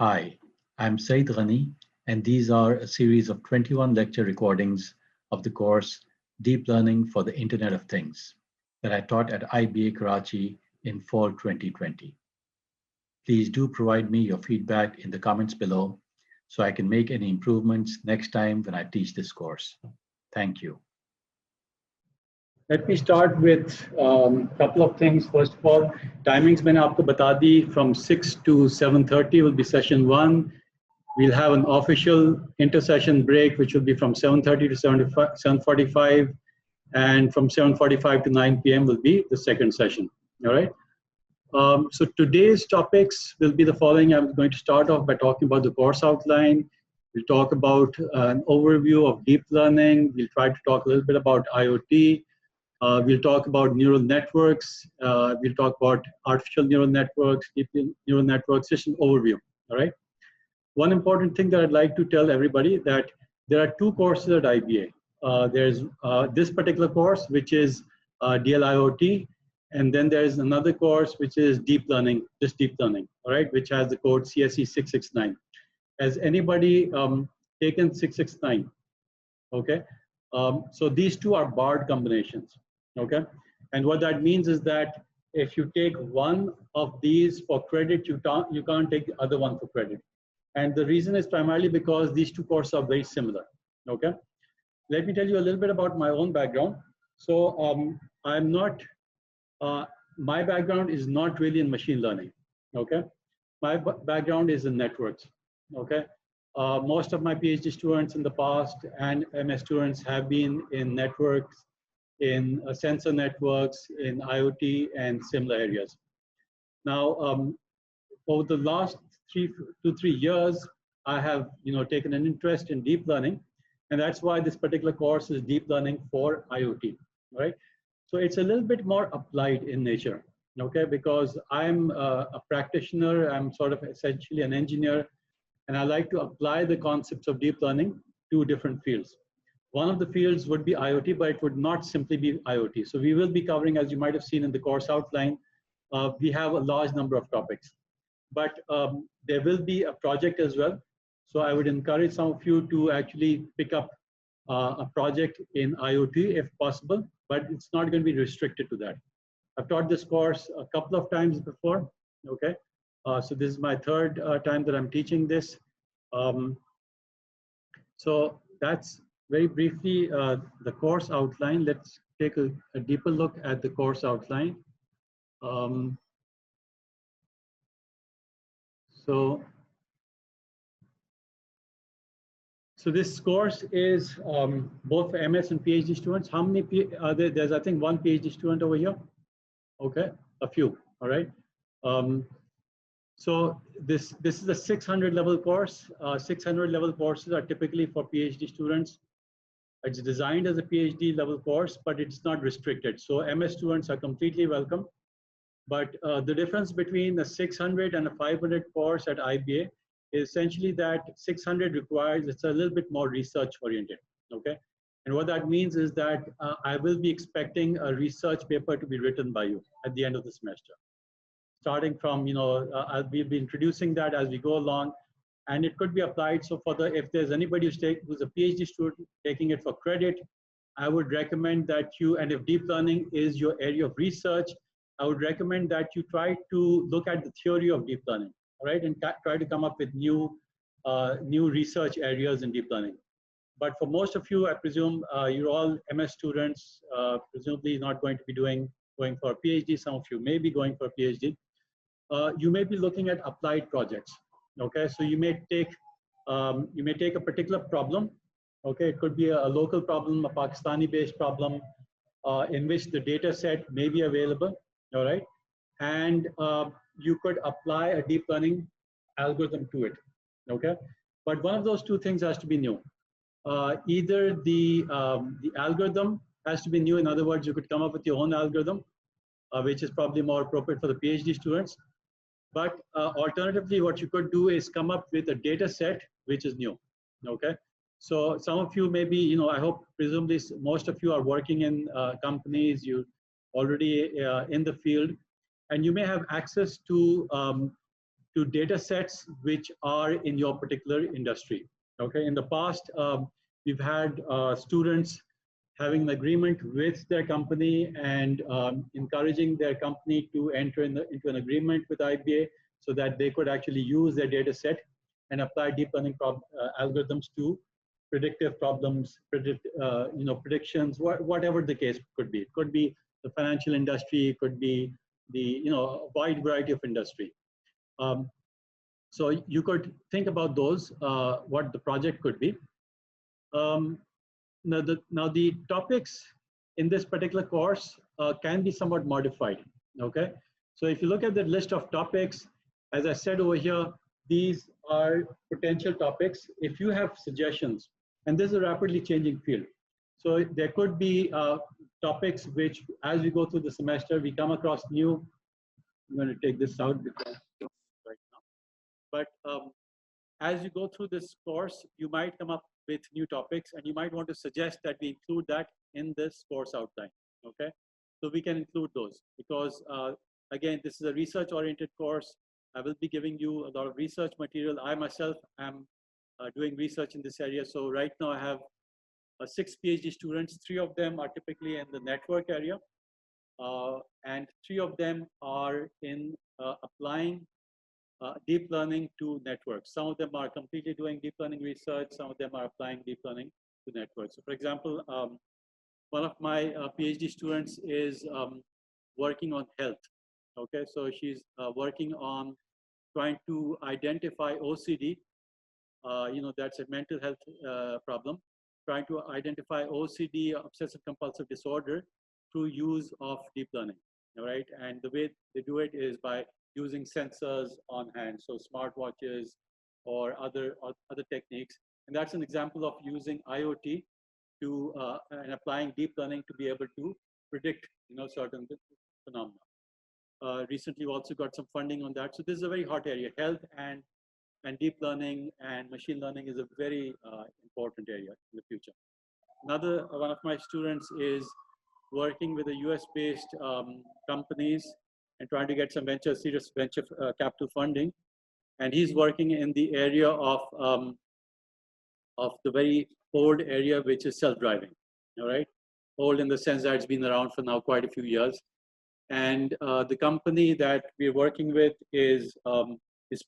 Hi, I'm Saeed Ghani, and these are a series of 21 lecture recordings of the course Deep Learning for the Internet of Things that I taught at IBA Karachi in fall 2020. Please do provide me your feedback in the comments below so I can make any improvements next time when I teach this course. Thank you. Let me start with a couple of things. First of all, timings मैंने आपको बता दी from 6 to 7:30 will be session 1. We'll have an official inter-session break, which will be from 7:30 to 7:45, and from 7:45 to 9 p.m. will be the second session. All right. So today's topics will be the following. I'm going to start off by talking about the course outline. We'll talk about an overview of deep learning. We'll try to talk a little bit about IoT. We'll talk about neural networks. We'll talk about artificial neural networks, deep neural networks, just an overview. All right. One important thing that I'd like to tell everybody that there are two courses at IBA. There's this particular course, which is DLIoT, and then there's another course which is deep learning, just deep learning, all right, which has the code CSE 669. Has anybody taken 669? Okay, so these two are barred combinations. Okay, and what that means is that if you take one of these for credit, you can't take the other one for credit. And the reason is primarily because these two courses are very similar. Okay, let me tell you a little bit about my own background. So I'm not, my background is not really in machine learning. Okay, my background is in networks. Okay, most of my PhD students in the past and MS students have been in networks, in sensor networks, in IoT and similar areas. Now, over the last 2 to 3 years, I have taken an interest in deep learning, and that's why this particular course is deep learning for IoT, right? So it's a little bit more applied in nature, okay? Because I'm a practitioner, I'm sort of essentially an engineer, and I like to apply the concepts of deep learning to different fields. One of the fields would be IoT, but it would not simply be IoT. So we will be covering, as you might have seen in the course outline, we have a large number of topics. But there will be a project as well. So I would encourage some of you to actually pick up a project in IoT if possible, but it's not going to be restricted to that. I've taught this course a couple of times before, okay? So this is my third time that I'm teaching this. So that's very briefly the course outline. Let's take a deeper look at the course outline. So this course is both for MS and PhD students. How many are there? There's, I think, one PhD student over here. Okay, a few, all right. So this is a 600 level course. 600 level courses are typically for PhD students. It's designed as a PhD level course, but it's not restricted. So MS students are completely welcome. But the difference between a 600 and a 500 course at IBA is essentially that 600 requires, it's a little bit more research oriented, okay? And what that means is that I will be expecting a research paper to be written by you at the end of the semester. Starting from, we'll be introducing that as we go along, and it could be applied. So for if there's anybody who's a PhD student taking it for credit, I would recommend that you, and if deep learning is your area of research, I would recommend that you try to look at the theory of deep learning, all right, and try to come up with new research areas in deep learning. But for most of you, I presume you're all MS students, presumably not going to be going for a PhD. Some of you may be going for a PhD. You may be looking at applied projects. Okay, so you may take a particular problem. Okay, it could be a local problem, a Pakistani-based problem, in which the data set may be available. All right, and you could apply a deep learning algorithm to it. Okay, but one of those two things has to be new. Either the algorithm has to be new. In other words, you could come up with your own algorithm, which is probably more appropriate for the PhD students. But alternatively, what you could do is come up with a data set which is new. Okay, so some of you may be, I hope presumably most of you are working in companies. You already in the field, and you may have access to to data sets which are in your particular industry. Okay, in the past, we've had students having an agreement with their company and encouraging their company to enter into an agreement with IBA so that they could actually use their data set and apply deep learning algorithms to predictive problems, predictions, whatever the case could be. It could be the financial industry, it could be the a wide variety of industry. So you could think about those, what the project could be. Now the topics in this particular course can be somewhat modified, okay? So if you look at the list of topics, as I said over here, these are potential topics. If you have suggestions, and this is a rapidly changing field, so there could be topics which, as we go through the semester, we come across new. I'm going to take this out because right now. But as you go through this course, you might come up with new topics, and you might want to suggest that we include that in this course outline. Okay, so we can include those because again, this is a research-oriented course. I will be giving you a lot of research material. I myself am doing research in this area. So right now I have 6 PhD students. 3 of them are typically in the network area, and 3 of them are in applying deep learning to networks. Some of them are completely doing deep learning research. Some of them are applying deep learning to networks. So for example, one of my PhD students is working on health. Okay, so she's working on trying to identify OCD. That's a mental health problem. Trying to identify OCD, obsessive compulsive disorder, through use of deep learning. All right, and the way they do it is by using sensors on hand, so smartwatches or other techniques. And that's an example of using IoT to and applying deep learning to be able to predict certain phenomena. Recently, we also got some funding on that. So this is a very hot area. Health and deep learning and machine learning is a very important area in the future. Another one of my students is working with the US-based companies and trying to get some serious venture capital funding. And he's working in the area of the very old area, which is self-driving. All right, old in the sense that it's been around for now quite a few years. And the company that we're working with is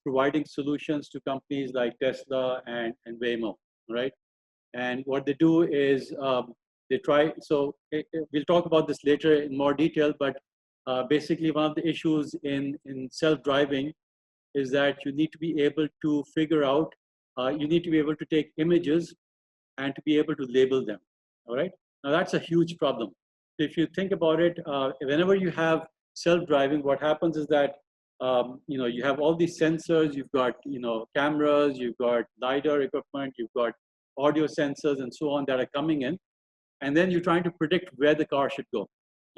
providing solutions to companies like Tesla and Waymo, right? And what they do is they try, so we'll talk about this later in more detail, but basically one of the issues in self-driving is that you need to be able to figure out, you need to be able to take images and to be able to label them, all right? Now that's a huge problem. If you think about it, whenever you have self-driving, what happens is that you have all these sensors, you've got cameras, you've got LiDAR equipment, you've got audio sensors and so on that are coming in, and then you're trying to predict where the car should go.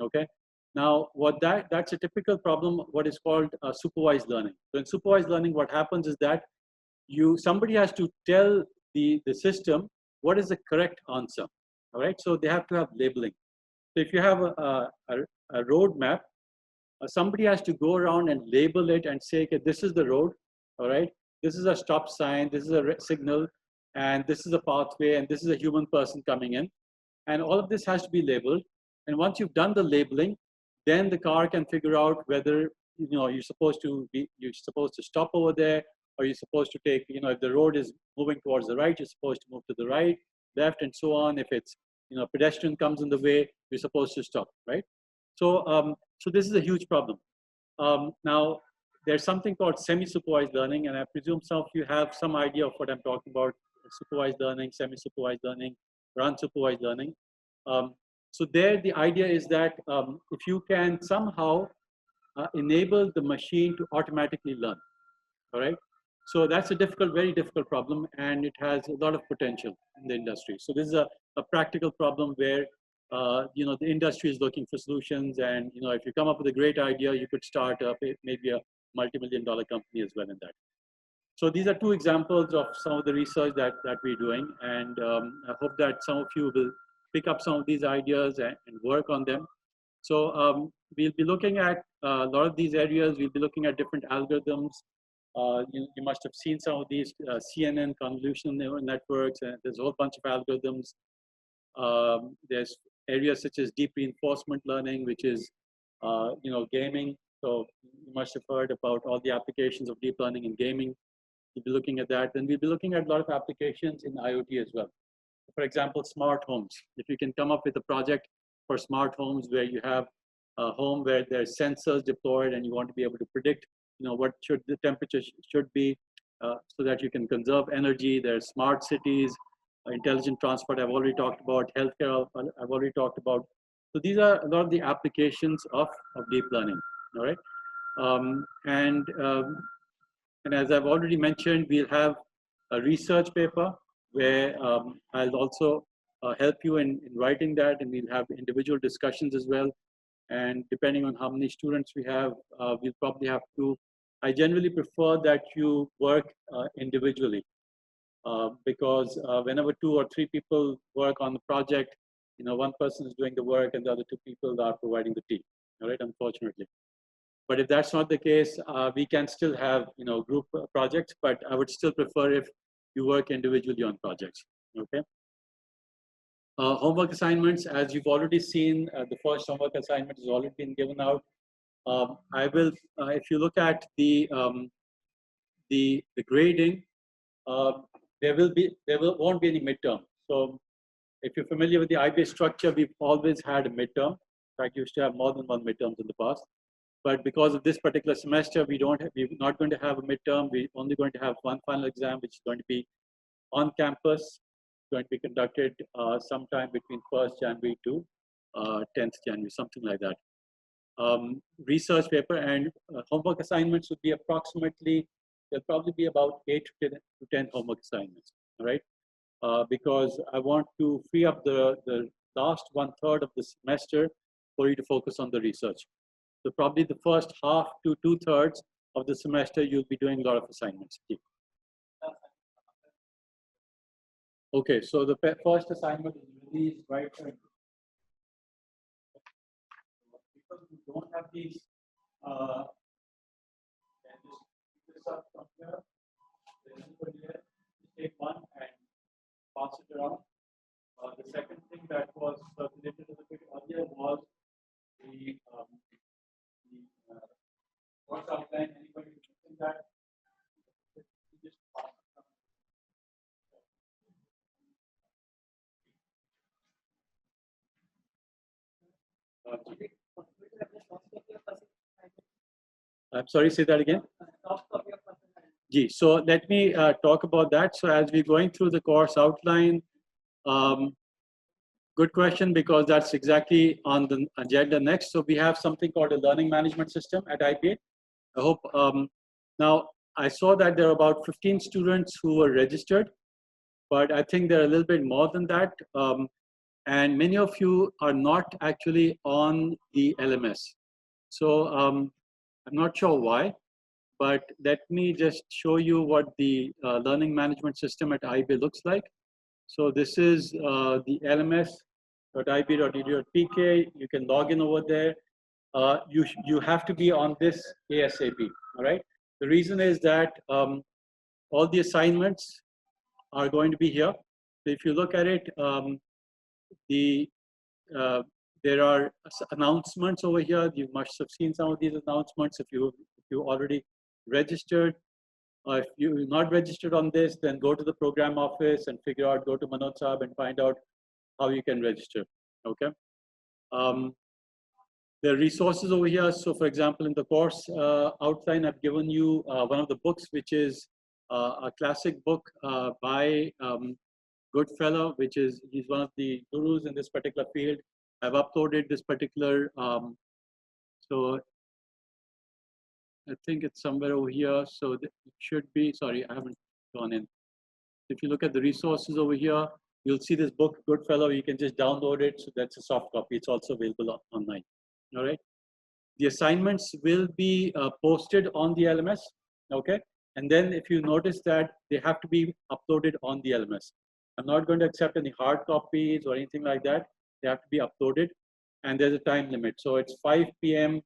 Okay. Now, that's a typical problem, what is called supervised learning. So in supervised learning, what happens is that somebody has to tell the system what is the correct answer. All right. So they have to have labeling. So if you have a road map, somebody has to go around and label it and say, okay, this is the road, all right? This is a stop sign, this is a signal, and this is a pathway, and this is a human person coming in. And all of this has to be labeled. And once you've done the labeling, then the car can figure out whether you're supposed to stop over there, or you're supposed to take, if the road is moving towards the right, you're supposed to move to the right, left, and so on. If it's pedestrian comes in the way, you're supposed to stop, right? So, so this is a huge problem. Now, there's something called semi-supervised learning, and I presume some of you have some idea of what I'm talking about: supervised learning, semi-supervised learning, unsupervised learning. So there, the idea is that if you can somehow enable the machine to automatically learn, all right? So that's a very difficult problem, and it has a lot of potential in the industry. So this is a practical problem where the industry is looking for solutions, and if you come up with a great idea, you could start up maybe a multi-million-dollar company as well in that. So these are 2 examples of some of the research that we're doing, and I hope that some of you will pick up some of these ideas and work on them. So we'll be looking at a lot of these areas. We'll be looking at different algorithms. You must have seen some of these CNN convolutional neural networks, and there's a whole bunch of algorithms. There's areas such as deep reinforcement learning, which is gaming. So you must have heard about all the applications of deep learning in gaming. We'll be looking at that. Then we'll be looking at a lot of applications in IoT as well. For example, smart homes. If you can come up with a project for smart homes where you have a home where there's sensors deployed and you want to be able to predict, what should the temperature should be, so that you can conserve energy. There's smart cities, intelligent transport. I've already talked about healthcare. I've already talked about. So these are a lot of the applications of deep learning. All right, and as I've already mentioned, we'll have a research paper where I'll also help you in writing that, and we'll have individual discussions as well. And depending on how many students we have, we'll probably have to. I generally prefer that you work individually because whenever 2 or 3 people work on the project, one person is doing the work and the other 2 people are providing the team. All right, unfortunately. But if that's not the case, we can still have group projects. But I would still prefer if you work individually on projects. Okay. Homework assignments, as you've already seen, the first homework assignment has already been given out. I will, if you look at the grading, there won't be any midterm. So if you're familiar with the IBA structure, we've always had a midterm. In fact, you used to have more than one midterms in the past. But because of this particular semester, we're not going to have a midterm. We're only going to have one final exam, which is going to be on campus, going to be conducted sometime between 1st January to 10th January, something like that. Research paper and homework assignments would be approximately, there'll probably be about 8 to 10 homework assignments, all right? Because I want to free up the last 1/3 of the semester for you to focus on the research. So probably the first half to 2/3 of the semester, you'll be doing a lot of assignments. Okay, so the first assignment is released right here. Because we don't have these, this up from here. Just take one and pass it around. The second thing that was circulated a bit earlier was the course outline. Anybody missing that? Just pass it around. I'm sorry, say that again. So let me talk about that. So as we're going through the course outline, good question, because that's exactly on the agenda next. So we have something called a learning management system at IBA. I hope, now I saw that there are about 15 students who were registered, but I think there are a little bit more than that. And many of you are not actually on the LMS. So I'm not sure why, but let me just show you what the learning management system at IBA looks like. So this is the lms.ib.edu.pk. You can log in over there. You have to be on this ASAP, all right? The reason is that all the assignments are going to be here. So if you look at it, there are announcements over here. You must have seen some of these announcements if you already registered. If you're not registered on this, then go to the program office and figure out, go to Manoj Saab and find out how you can register, okay? There are resources over here. So for example, in the course outline, I've given you one of the books, which is a classic book by Goodfellow, which is, he's one of the gurus in this particular field. I've uploaded this particular, so I think it's somewhere over here. So it should be, sorry, I haven't gone in. If you look at the resources over here, you'll see this book, Goodfellow. You can just download it. So that's a soft copy. It's also available online. All right. The assignments will be posted on the LMS. Okay. And then if you notice that they have to be uploaded on the LMS. I'm not going to accept any hard copies or anything like that. They have to be uploaded. And there's a time limit. So it's 5 p.m.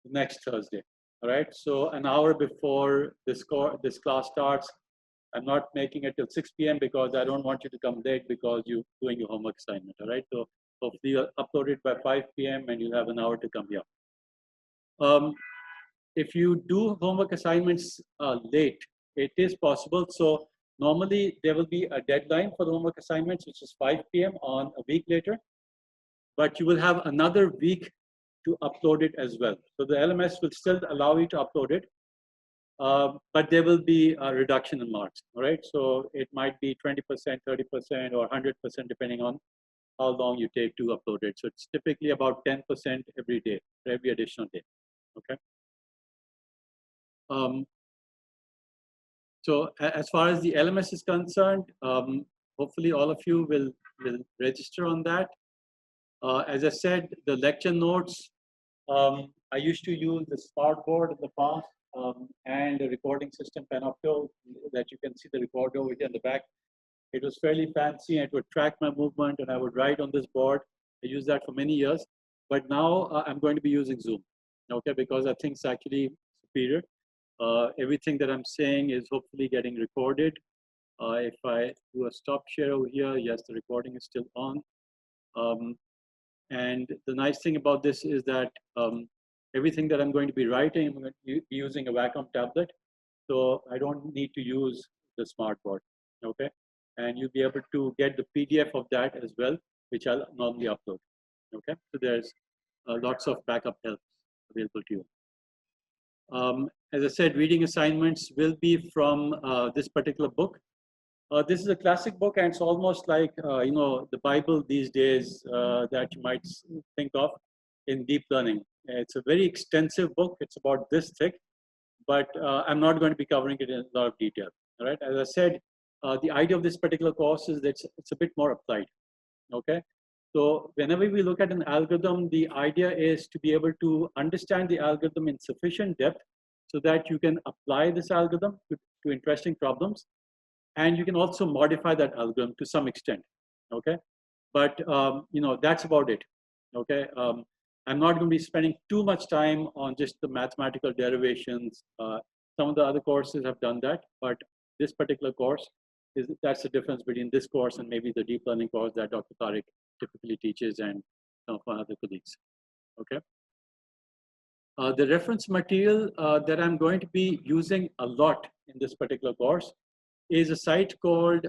next Thursday. All right, so an hour before this class starts, I'm not making it till 6 p.m. because I don't want you to come late because you're doing your homework assignment. All right, so hopefully you'll upload it by 5 p.m. and you'll have an hour to come here. If you do homework assignments late, it is possible. So normally there will be a deadline for the homework assignments, which is 5 p.m. on a week later, but you will have another week to upload it as well. So the LMS will still allow you to upload it, but there will be a reduction in marks, all right? So it might be 20%, 30%, or 100%, depending on how long you take to upload it. So it's typically about 10% every day, every additional day, okay? So as far as the LMS is concerned, hopefully all of you will register on that. As I said, the lecture notes, I used to use the smartboard in the past and a recording system, Panopto, that you can see the recorder over here in the back. It was fairly fancy and it would track my movement and I would write on this board. I used that for many years, but now I'm going to be using Zoom, okay, because I think it's actually superior. Everything that I'm saying is hopefully getting recorded. If I do a stop share over here, yes, the recording is still on. And the nice thing about this is that everything that I'm going to be writing, I'm going to be using a Wacom tablet. So I don't need to use the smartboard, okay? And you'll be able to get the PDF of that as well, which I'll normally upload, okay? So there's lots of backup help available to you. As I said, reading assignments will be from this particular book. This is a classic book, and it's almost like you know, the Bible these days that you might think of in deep learning. It's a very extensive book. It's about this thick, but I'm not going to be covering it in a lot of detail. All right. As I said, the idea of this particular course is that it's a bit more applied. Okay. So whenever we look at an algorithm, the idea is to be able to understand the algorithm in sufficient depth so that you can apply this algorithm to interesting problems. And you can also modify that algorithm to some extent, okay? But, you know, that's about it, okay? I'm not going to be spending too much time on just the mathematical derivations. Some of the other courses have done that, but this particular course, that's the difference between this course and maybe the deep learning course that Dr. Tariq typically teaches and some of my other colleagues, okay? The reference material that I'm going to be using a lot in this particular course is a site called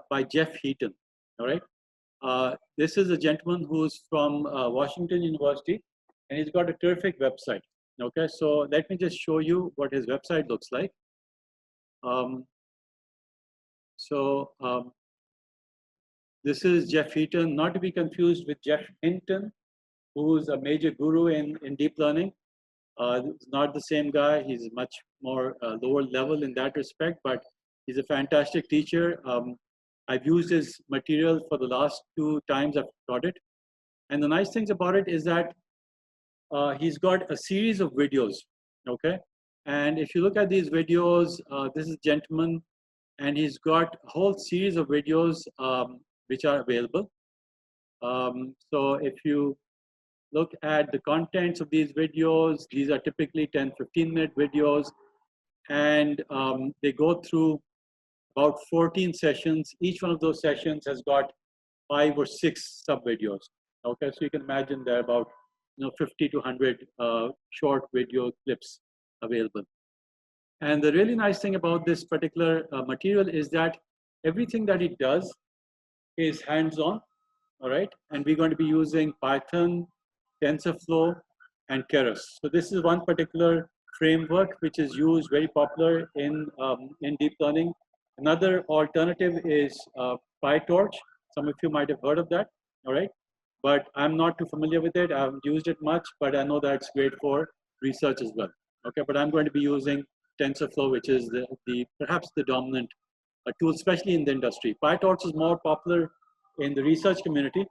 by Jeff Heaton, all right? This is a gentleman who's from Washington University, and he's got a terrific website, okay? So let me just show you what his website looks like. This is Jeff Heaton, not to be confused with Jeff Hinton, who's a major guru in deep learning. It's not the same guy. He's much more lower level in that respect, but he's a fantastic teacher. I've used his material for the last 2 times I've taught it. And the nice things about it is that he's got a series of videos, okay? And if you look at these videos, this is a gentleman, and he's got a whole series of videos which are available. So if you look at the contents of these videos, these are typically 10, 15-minute videos, and they go through about 14 sessions. Each one of those sessions has got 5 or 6 sub-videos. Okay, so you can imagine there are about 50 to 100 short video clips available. And the really nice thing about this particular material is that everything that it does is hands-on, all right? And we're going to be using Python, TensorFlow, and Keras. So this is one particular framework which is used, very popular in deep learning. Another alternative is PyTorch. Some of you might have heard of that, all right? But I'm not too familiar with it. I haven't used it much, but I know that it's great for research as well. Okay, but I'm going to be using TensorFlow, which is perhaps the dominant tool, especially in the industry. PyTorch is more popular in the research community,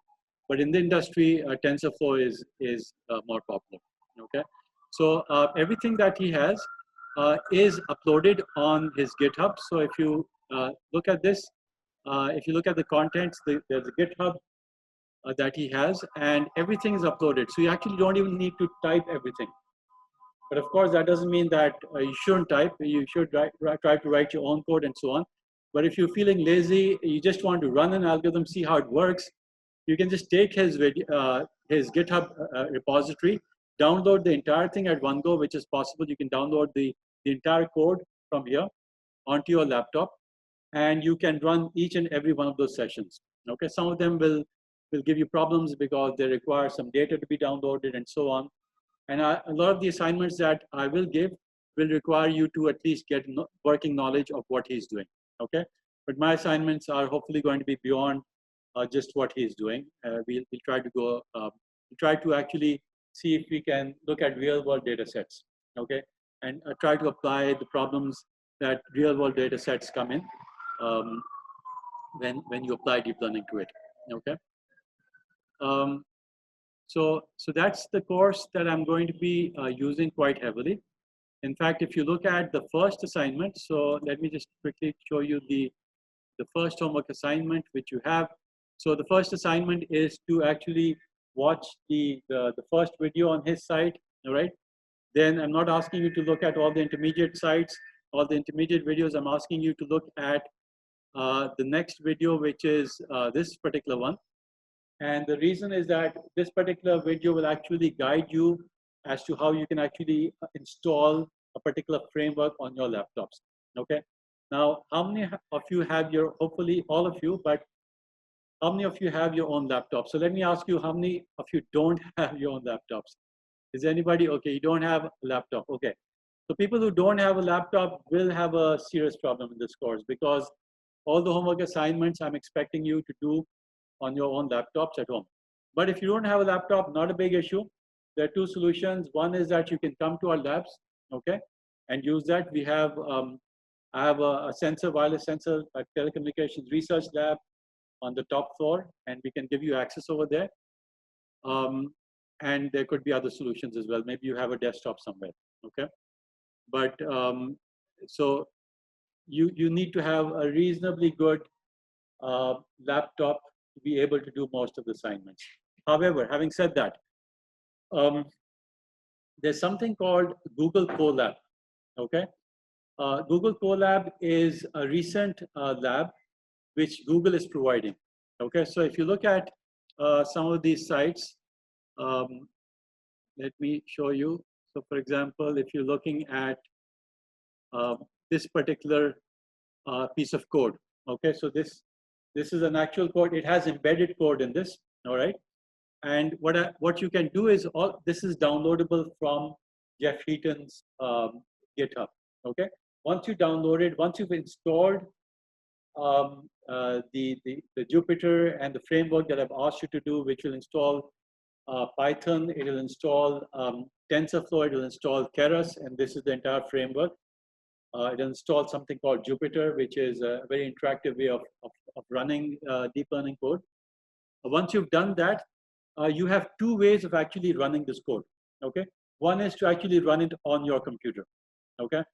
but in the industry, TensorFlow is more popular. Okay, so everything that he has is uploaded on his GitHub. So if you look at this, if you look at the contents, there's a GitHub that he has, and everything is uploaded. So you actually don't even need to type everything. But of course, that doesn't mean that you shouldn't type. You should try to write your own code and so on. But if you're feeling lazy, you just want to run an algorithm, see how it works, you can just take his GitHub repository, download the entire thing at one go, which is possible. You can download the entire code from here onto your laptop, and you can run each and every one of those sessions. Okay, some of them will give you problems because they require some data to be downloaded and so on. And a lot of the assignments that I will give will require you to at least get working knowledge of what he's doing. Okay, but my assignments are hopefully going to be beyond just what he's doing. We'll try to go, try to actually see if we can look at real world data sets. Okay, and try to apply the problems that real world data sets come in when you apply deep learning to it. Okay. So that's the course that I'm going to be using quite heavily. In fact, if you look at the first assignment, so let me just quickly show you the first homework assignment which you have. So the first assignment is to actually watch the first video on his site, all right? Then I'm not asking you to look at all the intermediate sites, all the intermediate videos. I'm asking you to look at the next video, which is this particular one. And the reason is that this particular video will actually guide you as to how you can actually install a particular framework on your laptops. Okay. Now, how many of you have your, hopefully all of you, but how many of you have your own laptop? So let me ask you, how many of you don't have your own laptops? Is anybody, okay, you don't have a laptop, okay. So people who don't have a laptop will have a serious problem in this course, because all the homework assignments I'm expecting you to do on your own laptops at home. But if you don't have a laptop, not a big issue. There are two solutions. One is that you can come to our labs, okay, and use that. We have, I have a sensor, wireless sensor, a telecommunications research lab on the top floor, and we can give you access over there. And there could be other solutions as well. Maybe you have a desktop somewhere, okay? But so you need to have a reasonably good laptop to be able to do most of the assignments. However, having said that, there's something called Google Colab, okay? Google Colab is a recent lab which Google is providing, okay? So if you look at some of these sites, let me show you. So for example, if you're looking at this particular piece of code, okay? So this is an actual code. It has embedded code in this, all right? And what you can do is, all this is downloadable from Jeff Heaton's GitHub, okay? Once you download it, once you've installed the Jupyter and the framework that I've asked you to do, which will install Python, it will install TensorFlow, it will install Keras, and this is the entire framework. It will install something called Jupyter, which is a very interactive way of running deep learning code. Once you've done that, you have two ways of actually running this code, okay? One is to actually run it on your computer, okay?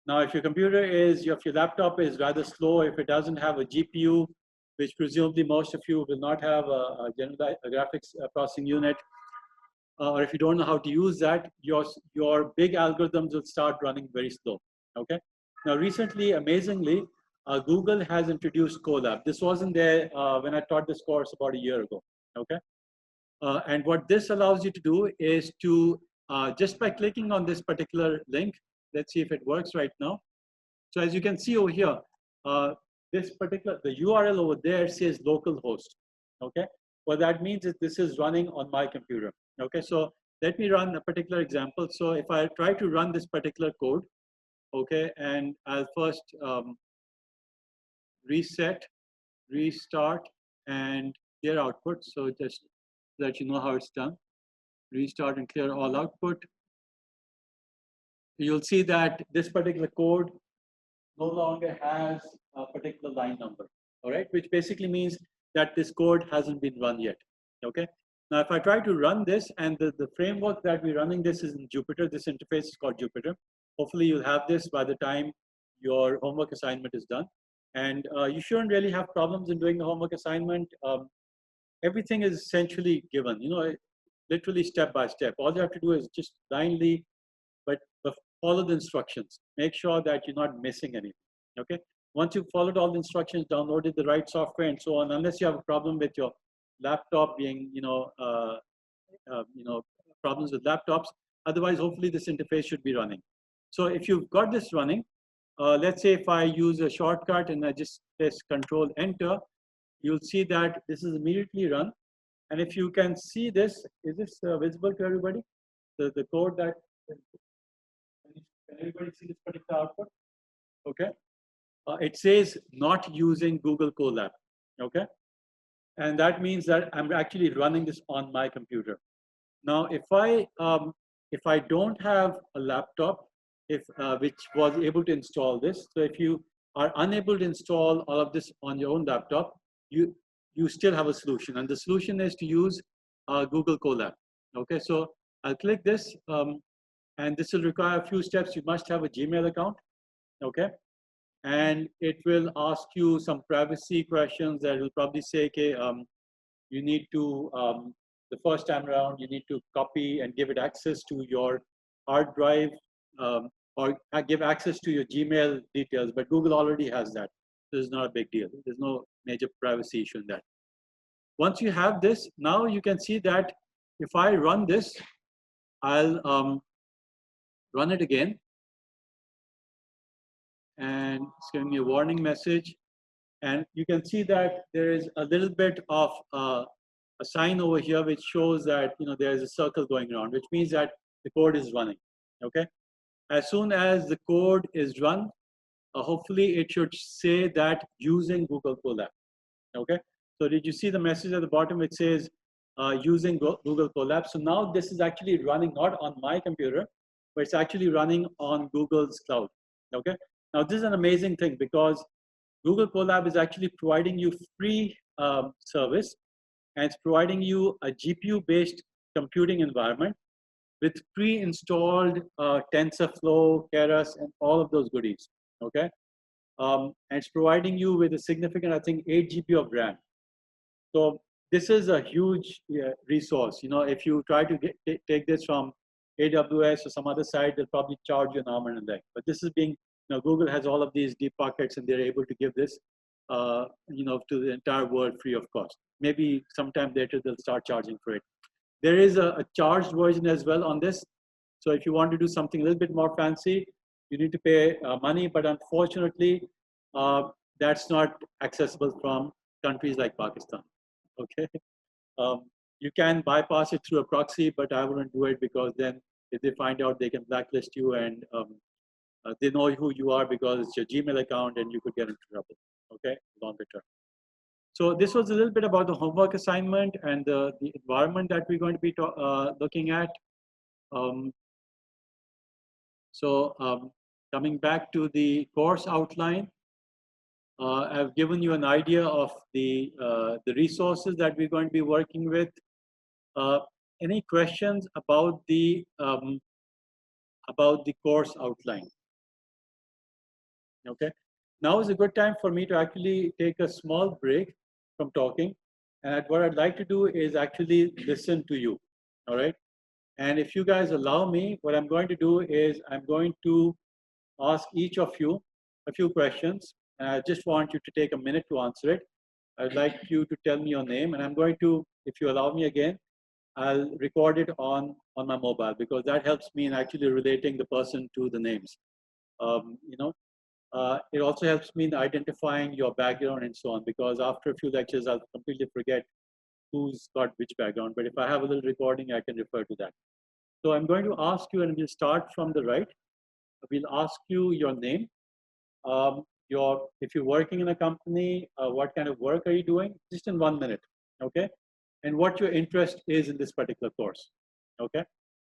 Now, if your computer is, if your laptop is rather slow, if it doesn't have a GPU, which presumably most of you will not have a graphics processing unit, or if you don't know how to use that, your big algorithms will start running very slow, okay? Now, recently, amazingly, Google has introduced Colab. This wasn't there when I taught this course about a year ago, okay? And what this allows you to do is to, just by clicking on this particular link, let's see if it works right now. So as you can see over here, this particular, the URL over there says localhost, okay? What that means is this is running on my computer, okay? So let me run a particular example. So if I try to run this particular code, okay, and I'll first reset, restart, and clear output. So just let you know how it's done. Restart and clear all output. You'll see that this particular code no longer has a particular line number, all right? Which basically means that this code hasn't been run yet, okay? Now, if I try to run this, and the framework that we're running this is in Jupyter, this interface is called Jupyter. Hopefully you'll have this by the time your homework assignment is done. And you shouldn't really have problems in doing the homework assignment. Everything is essentially given, you know, literally step by step. All you have to do is just blindly, but follow the instructions. Make sure that you're not missing anything, okay? Once you've followed all the instructions, downloaded the right software and so on, unless you have a problem with your laptop being, problems with laptops, otherwise, hopefully this interface should be running. So if you've got this running, let's say if I use a shortcut and I just press Control Enter, you'll see that this is immediately run. And if you can see this, is this visible to everybody? The code that, can everybody see this particular output? Okay. It says not using Google Colab, okay? And that means that I'm actually running this on my computer. Now, if I don't have a laptop, which was able to install this, so if you are unable to install all of this on your own laptop, you still have a solution, and the solution is to use Google Colab. Okay, so I'll click this, and this will require a few steps. You must have a Gmail account, okay, and it will ask you some privacy questions that will probably say, okay, you need to the first time around, you need to copy and give it access to your hard drive, or give access to your Gmail details, but Google already has that. This is not a big deal. There's no major privacy issue in that. Once you have this, now you can see that if I run this, I'll run it again. And it's giving me a warning message. And you can see that there is a little bit of a sign over here which shows that there is a circle going around, which means that the code is running. Okay. As soon as the code is run, hopefully it should say that using Google Colab. Okay. So did you see the message at the bottom which says using Google Colab? So now this is actually running not on my computer, but it's actually running on Google's cloud. Okay. Now this is an amazing thing because Google Colab is actually providing you free service, and it's providing you a GPU-based computing environment with pre-installed TensorFlow, Keras, and all of those goodies. Okay, and it's providing you with a significant, I think, 8 GB of RAM. So this is a huge resource. If you try to take this from AWS or some other site, they'll probably charge you an arm and a leg. But this is being Google has all of these deep pockets, and they're able to give this, to the entire world free of cost. Maybe sometime later they'll start charging for it. There is a charged version as well on this. So if you want to do something a little bit more fancy, you need to pay money. But unfortunately, that's not accessible from countries like Pakistan. Okay, you can bypass it through a proxy, but I wouldn't do it because then if they find out, they can blacklist you and they know who you are because it's your Gmail account and you could get into trouble, okay, longer term. So this was a little bit about the homework assignment and the environment that we're going to be looking at. Coming back to the course outline, I've given you an idea of the resources that we're going to be working with. Any questions about the course outline? Okay, now is a good time for me to actually take a small break from talking, and what I'd like to do is actually listen to you. All right, and if you guys allow me, what I'm going to do is I'm going to ask each of you a few questions, and I just want you to take a minute to answer it. I'd like you to tell me your name, and I'm going to, if you allow me again, I'll record it on my mobile because that helps me in actually relating the person to the names. It also helps me in identifying your background and so on, because after a few lectures, I'll completely forget who's got which background. But if I have a little recording, I can refer to that. So I'm going to ask you, and we'll start from the right. We'll ask you your name, if you're working in a company, what kind of work are you doing, just in 1 minute, okay? And what your interest is in this particular course, okay?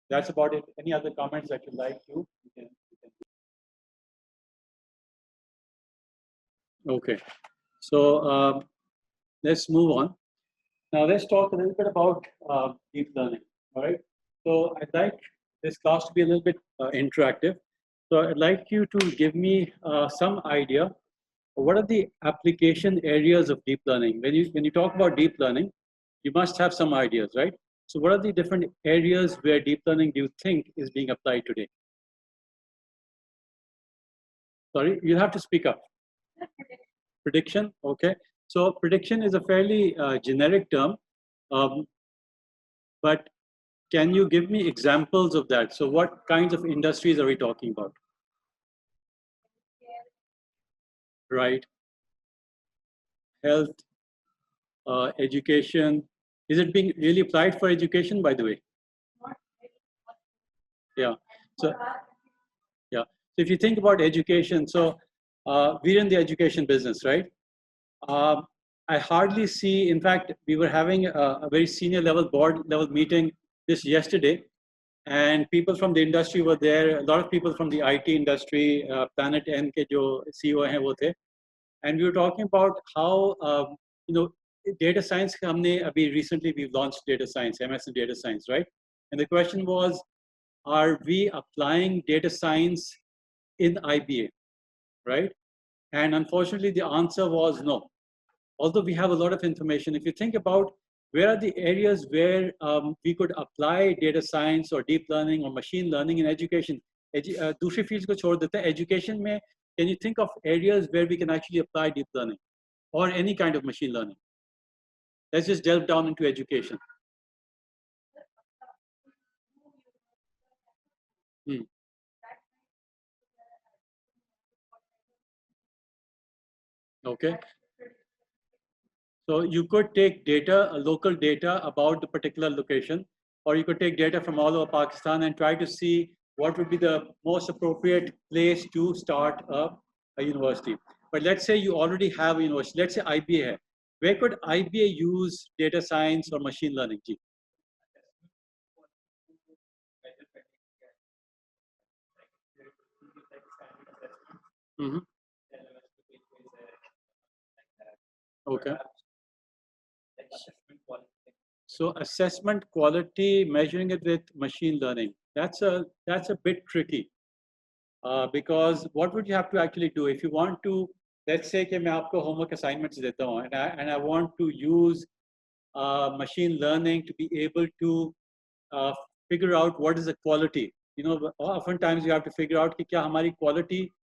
That's about it. Any other comments that you'd like to? You can Okay, so let's move on. Now let's talk a little bit about deep learning, all right? So I'd like this class to be a little bit interactive. So I'd like you to give me some idea of what are the application areas of deep learning. When you talk about deep learning, you must have some ideas, right? So what are the different areas where deep learning do you think is being applied today? Sorry, you'll have to speak up. Prediction, okay. So prediction is a fairly generic term, but can you give me examples of that? So what kinds of industries are we talking about? Right, health, education. Is it being really applied for education, by the way? Yeah. So yeah. So if you think about education, so we're in the education business, right? I hardly see. In fact, we were having a very senior level board level meeting just yesterday, and people from the industry were there. A lot of people from the IT industry, Planet N के जो CEO हैं वो थे, and we were talking about how you know data science. हमने अभी recently we've launched data science, MS in data science, right? And the question was, are we applying data science in IBA, right? And unfortunately, the answer was no. Although we have a lot of information, if you think about where are the areas where we could apply data science or deep learning or machine learning in education, दूसरी fields को छोड़ देते हैं. Education में, can you think of areas where we can actually apply deep learning or any kind of machine learning? Let's just delve down into education. Okay. So you could take data, local data about the particular location, or you could take data from all over Pakistan and try to see what would be the most appropriate place to start a university. But let's say you already have a university, let's say IBA hai. Where could IBA use data science or machine learning? Mm-hmm. Okay. So assessment quality, measuring it with machine learning, that's a bit tricky. Because what would you have to actually do if you want to, let's say कि मैं आपको homework assignments देता हूँ and I want to use machine learning to be able to figure out what is the quality. You know, oftentimes you have to figure out कि क्या हमारी quality,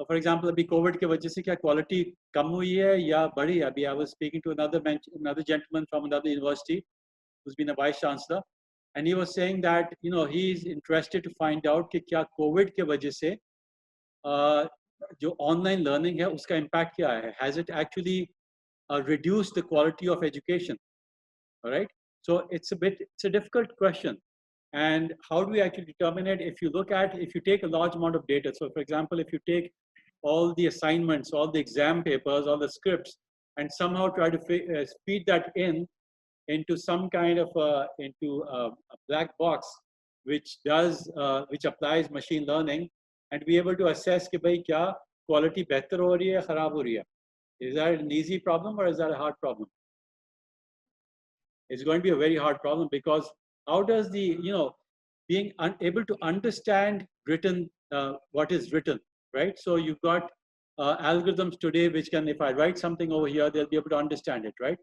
for example, अभी COVID के वजह से क्या quality कम हुई है या बढ़ी है? अभी I was speaking to another gentleman from another university who's been a vice chancellor, and he was saying that he's interested to find out कि क्या COVID के वजह से जो ऑनलाइन लर्निंग है उसका इम्पैक्ट क्या है, has it actually reduced the quality of education? All right, so it's a difficult question. And how do we actually determine it? If you take a large amount of data, so for example, if you take all the assignments, all the exam papers, all the scripts, and somehow try to feed that into some kind of a black box which applies machine learning, and be able to assess कि भाई क्या quality बेहतर हो रही है, खराब हो रही है. Is that an easy problem or is that a hard problem? It's going to be a very hard problem, because how does being unable to understand written what is written, right? So you've got algorithms today which can, if I write something over here, they'll be able to understand it, right?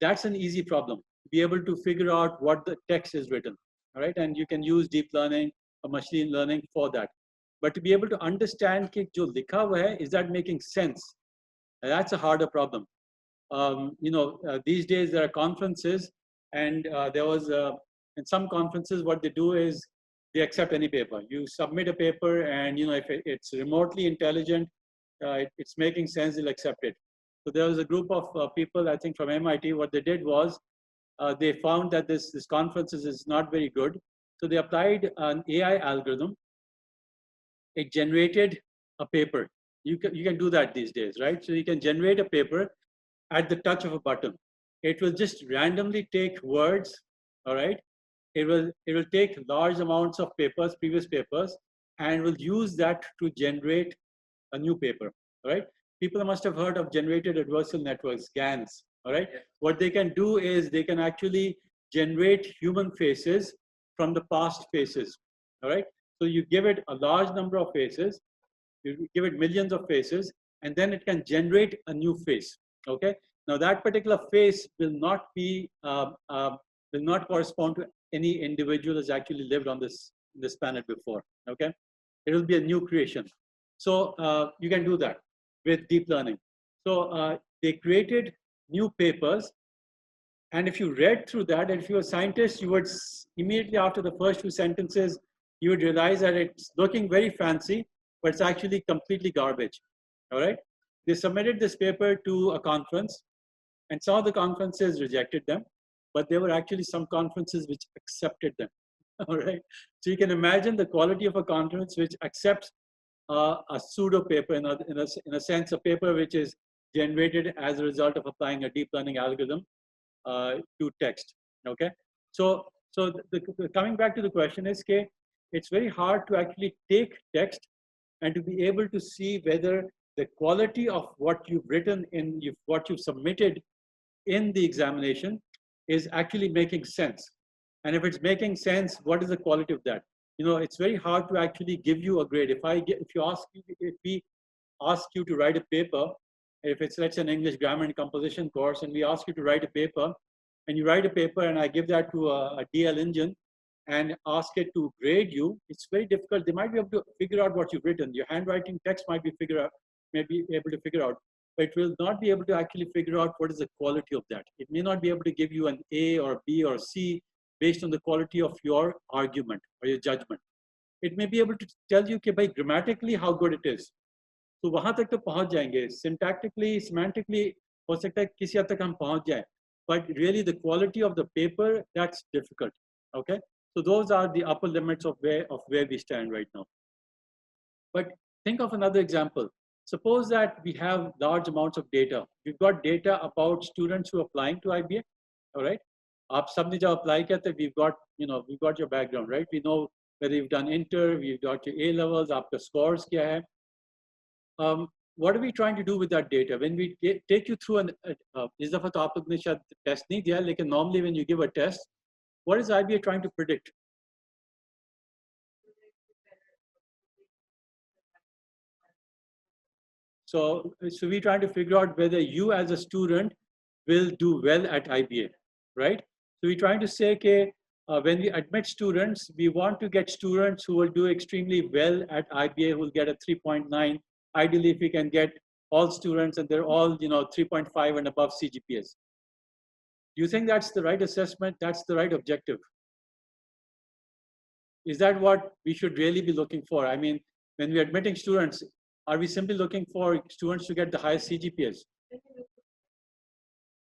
That's an easy problem, to be able to figure out what the text is written, all right? And you can use deep learning or machine learning for that. But to be able to understand कि जो लिखा हुआ है, is that making sense? That's a harder problem. These days there are conferences, and there was in some conferences what they do is they accept any paper. You submit a paper, and if it's remotely intelligent, it's making sense, they'll accept it. So there was a group of people, I think from MIT. What they did was they found that this conferences is not very good. So they applied an AI algorithm. It generated a paper. You can do that these days, right? So you can generate a paper at the touch of a button. It will just randomly take words, all right? It will take large amounts of papers, previous papers, and will use that to generate a new paper, all right? People must have heard of generated adversarial networks, GANs, all right? What they can do is they can actually generate human faces from the past faces, all right? So you give it a large number of faces, you give it millions of faces, and then it can generate a new face, okay? Now that particular face will not correspond to any individual who's actually lived on this planet before, okay? It will be a new creation. So you can do that with deep learning. So they created new papers. And if you read through that, and if you're a scientist, you would immediately after the first few sentences, you would realize that it's looking very fancy, but it's actually completely garbage. All right. They submitted this paper to a conference, and some of the conferences rejected them, but there were actually some conferences which accepted them. All right. So you can imagine the quality of a conference which accepts a pseudo paper, in a sense, a paper which is generated as a result of applying a deep learning algorithm to text. Okay. So coming back to the question is, okay, it's very hard to actually take text and to be able to see whether the quality of what you've written in what you've submitted in the examination is actually making sense. And if it's making sense, what is the quality of that? You know, it's very hard to actually give you a grade. If we ask you to write a paper, if it's let's say an English grammar and composition course, and we ask you to write a paper, and you write a paper, and I give that to a DL engine and ask it to grade you, it's very difficult. They might be able to figure out what you've written. Your handwriting text might be able to figure out, but it will not be able to actually figure out what is the quality of that. It may not be able to give you an A or B or C based on the quality of your argument or your judgment. It may be able to tell you कि भाई grammatically how good it is. तो वहां तक तो पहुंच जाएंगे. Syntactically, semantically, हो सकता है किसी हद तक हम पहुंच जाएं. But really, the quality of the paper, that's difficult. Okay, so those are the upper limits of where we stand right now. But think of another example. Suppose that we have large amounts of data. We've got data about students who are applying to IBA. All right. आप सबने जब apply किया तो we've got your background, right? We know whether you've done inter, we've got your A levels, आपका scores क्या है. What are we trying to do with that data? When we take you through इस दफा तो आप लोग ने शायद test नहीं दिया, लेकिन normally when you give a test, what is IBA trying to predict? So we're trying to figure out whether you as a student will do well at IBA, right? So we're trying to say, okay, when we admit students, we want to get students who will do extremely well at IBA, who will get a 3.9. Ideally, if we can get all students and they're all, 3.5 and above CGPAs. Do you think that's the right assessment? That's the right objective? Is that what we should really be looking for? I mean, when we're admitting students, are we simply looking for students to get the highest CGPAs?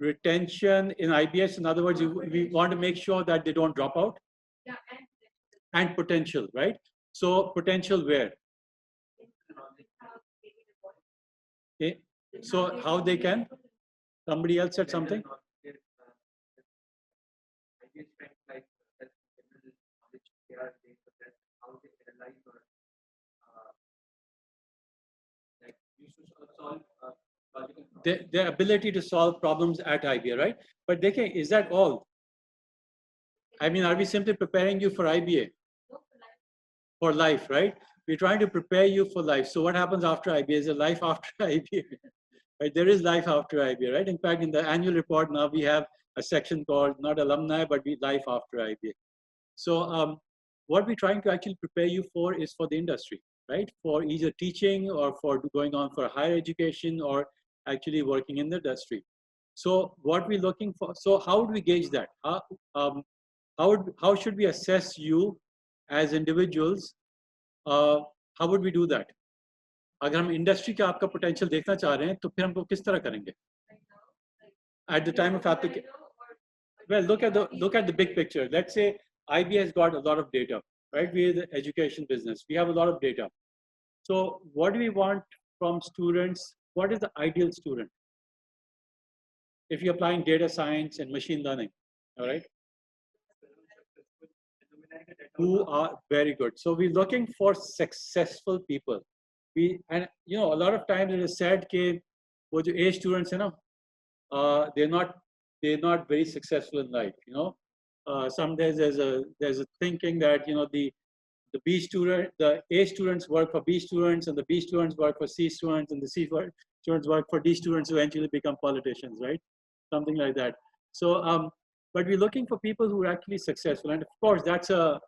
Retention in IBS, in other words, we want to make sure that they don't drop out. Yeah, and potential, right? So potential where? Okay. So how they can? Somebody else said something? Their ability to solve problems at IBA, right? But is that all? I mean, are we simply preparing you for IBA? For life, right? We're trying to prepare you for life. So what happens after IBA? Is there life after IBA? Right? There is life after IBA, right? In fact, in the annual report now we have a section called not alumni, but life after IBA. So what we're trying to actually prepare you for is for the industry, right? For either teaching or for going on for higher education or actually working in the industry. So what we're looking for, so how do we gauge that? How should we assess you as individuals? How would we do that? अगर हम industry का आपका potential देखना चाह रहे हैं, तो फिर हमको किस तरह करेंगे? At the time of application. Well, look at the big picture. Let's say IBA has got a lot of data, right? We are the education business. We have a lot of data. So what do we want from students? What is the ideal student? If you're applying data science and machine learning, all right? Who are very good. So we're looking for successful people. A lot of times it is said that wo jo A students, they're not very successful in life. Sometimes there's a thinking that the A students work for B students, and the B students work for C students, and the C students work for D students who eventually become politicians, right? Something like that. So, but we're looking for people who are actually successful. And of course, that's a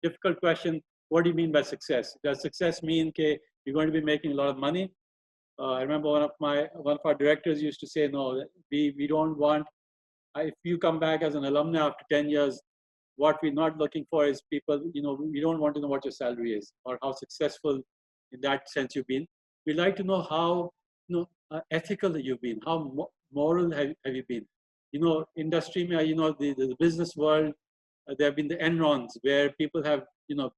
difficult question. What do you mean by success? Does success mean that you're going to be making a lot of money. I remember one of our directors used to say, no, we don't want, if you come back as an alumni after 10 years, what we're not looking for is people, we don't want to know what your salary is or how successful in that sense you've been. We'd like to know how ethical you've been, how moral have you been. Industry, the business world, there have been the Enrons where people have,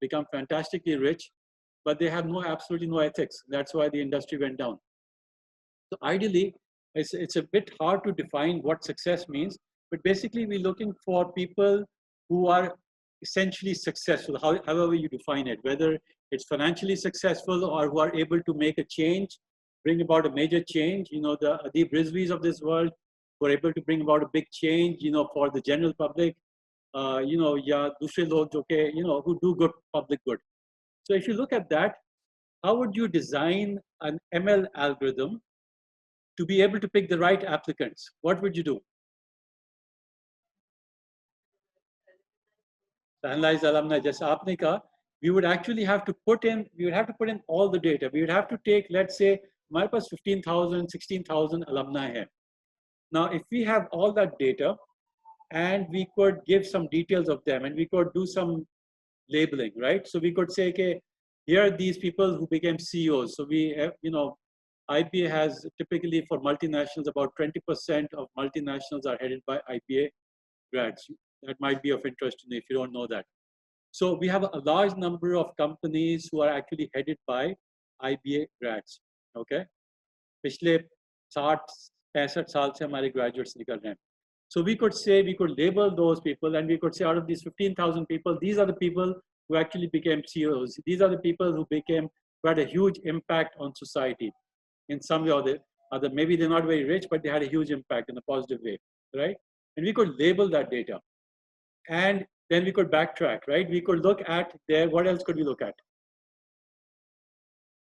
become fantastically rich, but they have absolutely no ethics. That's why the industry went down. So ideally, it's a bit hard to define what success means, but basically we're looking for people who are essentially successful, however you define it, whether it's financially successful or who are able to make a change, bring about a major change, the Adib Rizvis of this world, who are able to bring about a big change, for the general public, ya dusre log jo ke, who do good public good. So if you look at that, how would you design an ML algorithm to be able to pick the right applicants? What would you do? To analyze alumni, just aapne kaha, we would actually have to put in, all the data. We would have to take, let's say, my pass 15,000, 16,000 alumni hai. Now, if we have all that data and we could give some details of them and we could do some labeling, right? So we could say, okay, here are these people who became CEOs. So we have, IBA has typically for multinationals, about 20% of multinationals are headed by IBA grads. That might be of interest to you if you don't know that. So we have a large number of companies who are actually headed by IBA grads. Okay, पिछले 60-65 साल से हमारे graduates निकल रहे हैं. So we could say, we could label those people and we could say out of these 15,000 people, these are the people who actually became CEOs. These are the people who had a huge impact on society in some way or the other. Maybe they're not very rich, but they had a huge impact in a positive way, right? And we could label that data. And then we could backtrack, right? We could look at what else could we look at?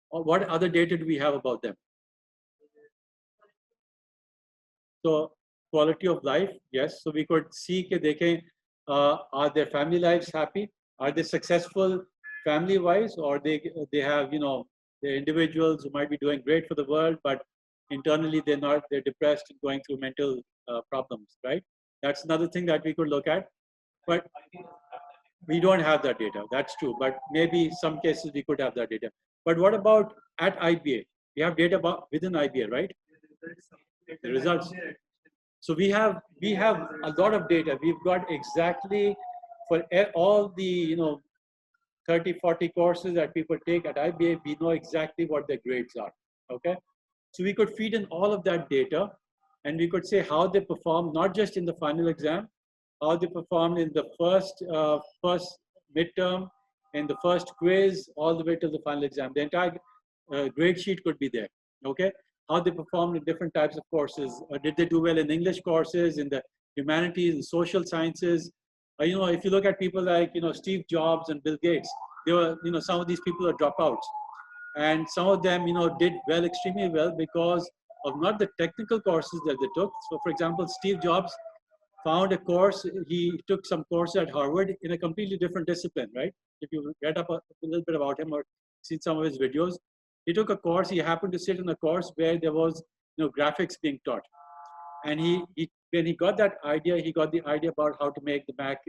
Or what other data do we have about them? So quality of life, yes. So we could see, are their family lives happy? Are they successful family-wise, or they have, they're individuals who might be doing great for the world, but internally they're not, they're depressed and going through mental problems, right? That's another thing that we could look at, but we don't have that data. That's true, but maybe some cases we could have that data. But what about at IBA? We have data about within IBA, right? The results. So we have a lot of data. We've got exactly for all the 30, 40 courses that people take at IBA, we know exactly what their grades are. Okay, so we could feed in all of that data, and we could say how they perform, not just in the final exam, how they performed in the first midterm, in the first quiz, all the way to the final exam. The entire grade sheet could be there. Okay, how they performed in different types of courses. Did they do well in English courses, in the humanities and social sciences? If you look at people like Steve Jobs and Bill Gates, they were some of these people are dropouts, and some of them did well, extremely well, because of not the technical courses that they took. So, for example, Steve Jobs found a course. He took some course at Harvard in a completely different discipline, right? If you read up a little bit about him or seen some of his videos, he took a course. He happened to sit in a course where there was graphics being taught, and when he got that idea, he got the idea about how to make the Mac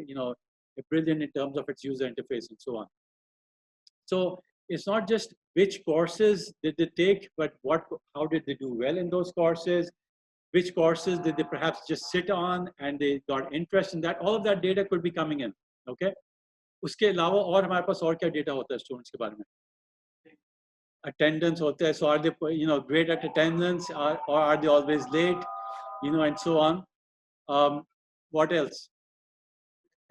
brilliant in terms of its user interface and so on. So it's not just which courses did they take, but how did they do well in those courses? Which courses did they perhaps just sit on and they got interest in that? All of that data could be coming in. Okay. उसके अलावा और हमारे पास और क्या data होता है students के बारे में? Attendance होता है. So are they great at attendance, or are they always late? And so on. What else?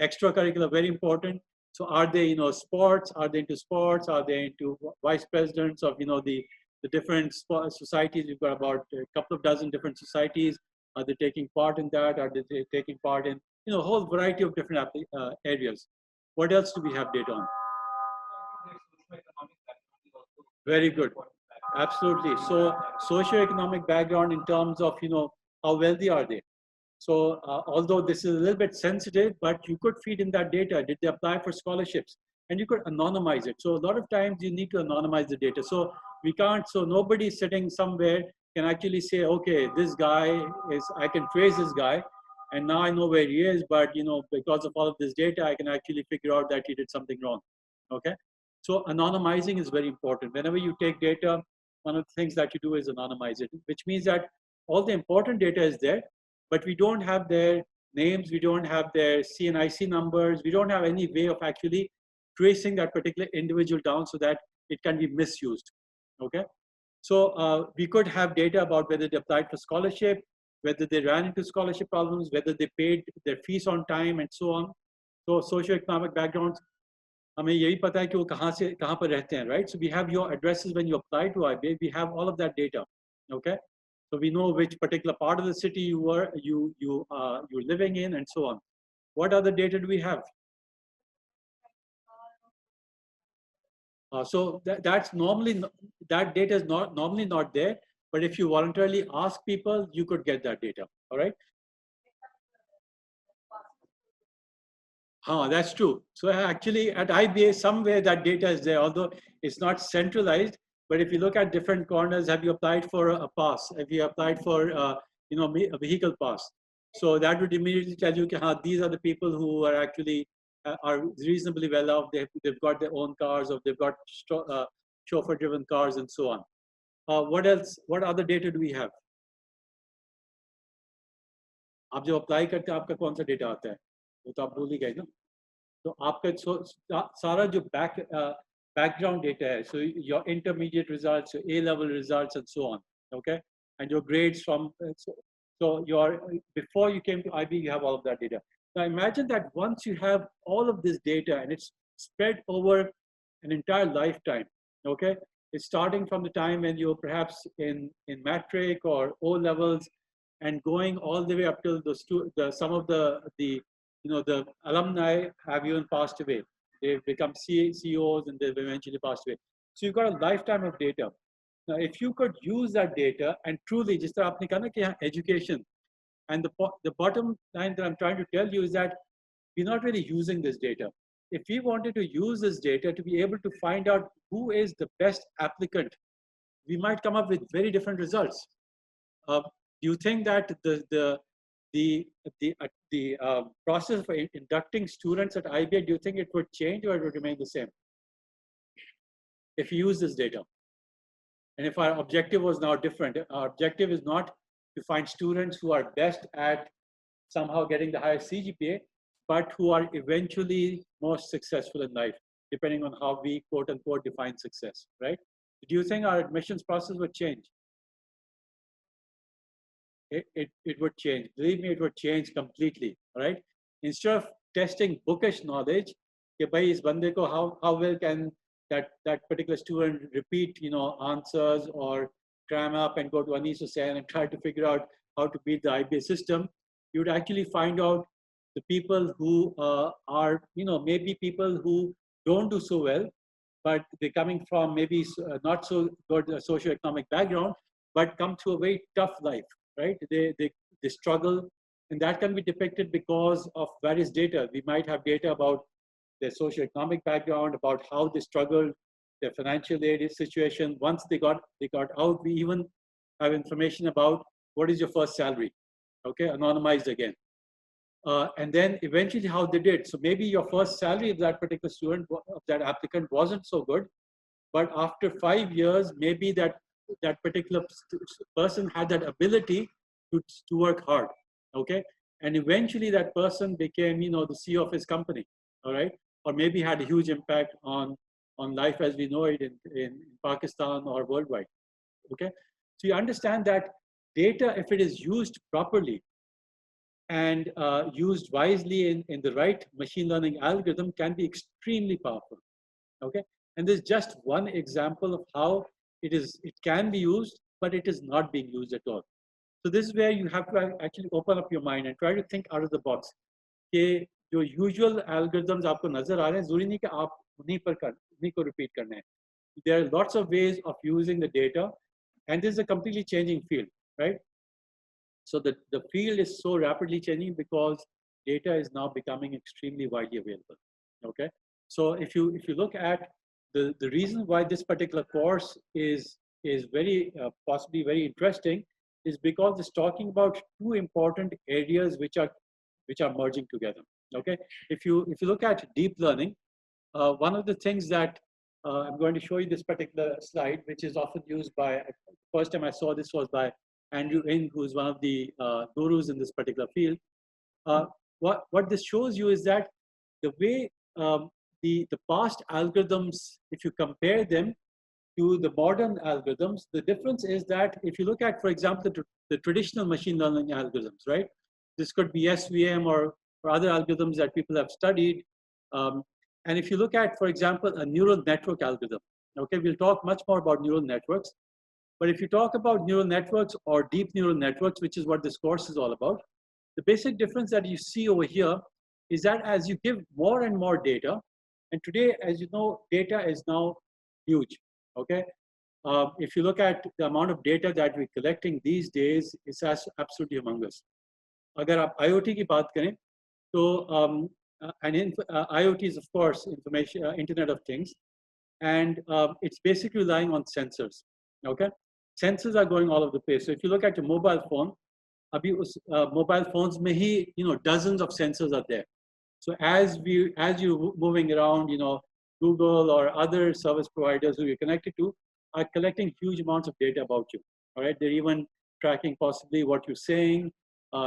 Extracurricular, very important. So are they sports? Are they into sports? Are they into vice presidents of the different societies? We've got about a couple of dozen different societies. Are they taking part in that? Are they taking part in a whole variety of different areas? What else do we have data on? Very good. Absolutely. So socioeconomic background in terms of how wealthy are they? So although this is a little bit sensitive, but you could feed in that data. Did they apply for scholarships? And you could anonymize it. So a lot of times you need to anonymize the data. So We can't, so nobody sitting somewhere can actually say, okay, this guy is, I can trace this guy, and now I know where he is, but because of all of this data, I can actually figure out that he did something wrong. Okay, so anonymizing is very important. Whenever you take data, one of the things that you do is anonymize it, which means that all the important data is there, but we don't have their names, we don't have their CNIC numbers, we don't have any way of actually tracing that particular individual down so that it can be misused. Okay, so we could have data about whether they applied for scholarship, whether they ran into scholarship problems, whether they paid their fees on time, and so on. So socioeconomic backgrounds, हमें यही पता है कि वो कहाँ पर रहते हैं, right? So we have your addresses when you apply to IBA. We have all of that data. Okay, so we know which particular part of the city you're living in, and so on. What other data do we have? So that's normally, that data is normally not there, but if you voluntarily ask people, you could get that data. All right. That's true. So actually at IBA, somewhere that data is there, although it's not centralized. But if you look at different corners, have you applied for a pass? Have you applied for a vehicle pass? So that would immediately tell you, these are the people who are actually are reasonably well off. They've got their own cars, or they've got chauffeur-driven cars, and so on. What else? What other data do we have? आप जो apply करते हैं, आपका कौन सा data आता है? वो तो आप भूल ही गए ना. तो आपका सारा जो background data है, so your intermediate results, your A-level results, and so on. Okay, and your grades from so your before you came to IB, you have all of that data. Now imagine that once you have all of this data and it's spread over an entire lifetime. Okay, it's starting from the time when you're perhaps in matric or O levels, and going all the way up till some of the the alumni have even passed away. They've become CEOs and they've eventually passed away. So you've got a lifetime of data. Now, if you could use that data and truly, just education, and the bottom line that I'm trying to tell you is that we're not really using this data. If we wanted to use this data to be able to find out who is the best applicant, we might come up with very different results. Do you think that the process for inducting students at IBA, do you think it would change or it would remain the same if you use this data? And if our objective was now different, our objective is not to find students who are best at somehow getting the highest CGPA, but who are eventually most successful in life, depending on how we quote unquote define success, right? Do you think our admissions process would change? It would change. Believe me, it would change completely, right? Instead of testing bookish knowledge, how well can that particular student repeat, answers, or cram up and go to Anis Hussain and try to figure out how to beat the IBA system, you would actually find out the people who are, maybe people who don't do so well, but they're coming from maybe not so good socioeconomic background, but come to a very tough life, right? They struggle, and that can be depicted because of various data. We might have data about their socioeconomic background, about how they struggled, their financial aid situation. Once they got out, we even have information about what is your first salary, okay, anonymized again. And then eventually how they did. So maybe your first salary of that particular student, of that applicant, wasn't so good, but after 5 years, maybe that particular person had that ability to work hard, okay? And eventually that person became, the CEO of his company, all right? Or maybe had a huge impact on life as we know it in Pakistan or worldwide, okay? So you understand that data, if it is used properly and used wisely in the right machine learning algorithm, can be extremely powerful, okay? And there's just one example of how it can be used, but it is not being used at all. So this is where you have to actually open up your mind and try to think out of the box. कि जो usual algorithms आपको नजर आ रहे हैं, जरूरी नहीं कि आप उन्हीं को repeat करने हैं. There are lots of ways of using the data, and this is a completely changing field, right? So the field is so rapidly changing because data is now becoming extremely widely available. Okay, so if you look at the reason why this particular course is very possibly very interesting is because it's talking about two important areas which are merging together. Okay, if you look at deep learning, one of the things that I'm going to show you this particular slide, which is often used by, first time I saw this was by Andrew Ng, who is one of the gurus in this particular field. What this shows you is that the way the past algorithms, if you compare them to the modern algorithms, the difference is that if you look at, for example, the traditional machine learning algorithms, right? This could be SVM or other algorithms that people have studied. And if you look at, for example, a neural network algorithm, okay, we'll talk much more about neural networks. But if you talk about neural networks or deep neural networks, which is what this course is all about, the basic difference that you see over here is that as you give more and more data, and today, as you know, data is now huge, okay? If you look at the amount of data that we're collecting these days, it's absolutely humongous. अगर आप IoT की बात करें, तो IoT is of course information, Internet of Things, and it's basically relying on sensors. Okay, sensors are going all over the place. So if you look at your mobile phone, abhi us mobile phones mein hi, dozens of sensors are there. So as you're moving around, Google or other service providers who you're connected to are collecting huge amounts of data about you. All right, they're even tracking possibly what you're saying,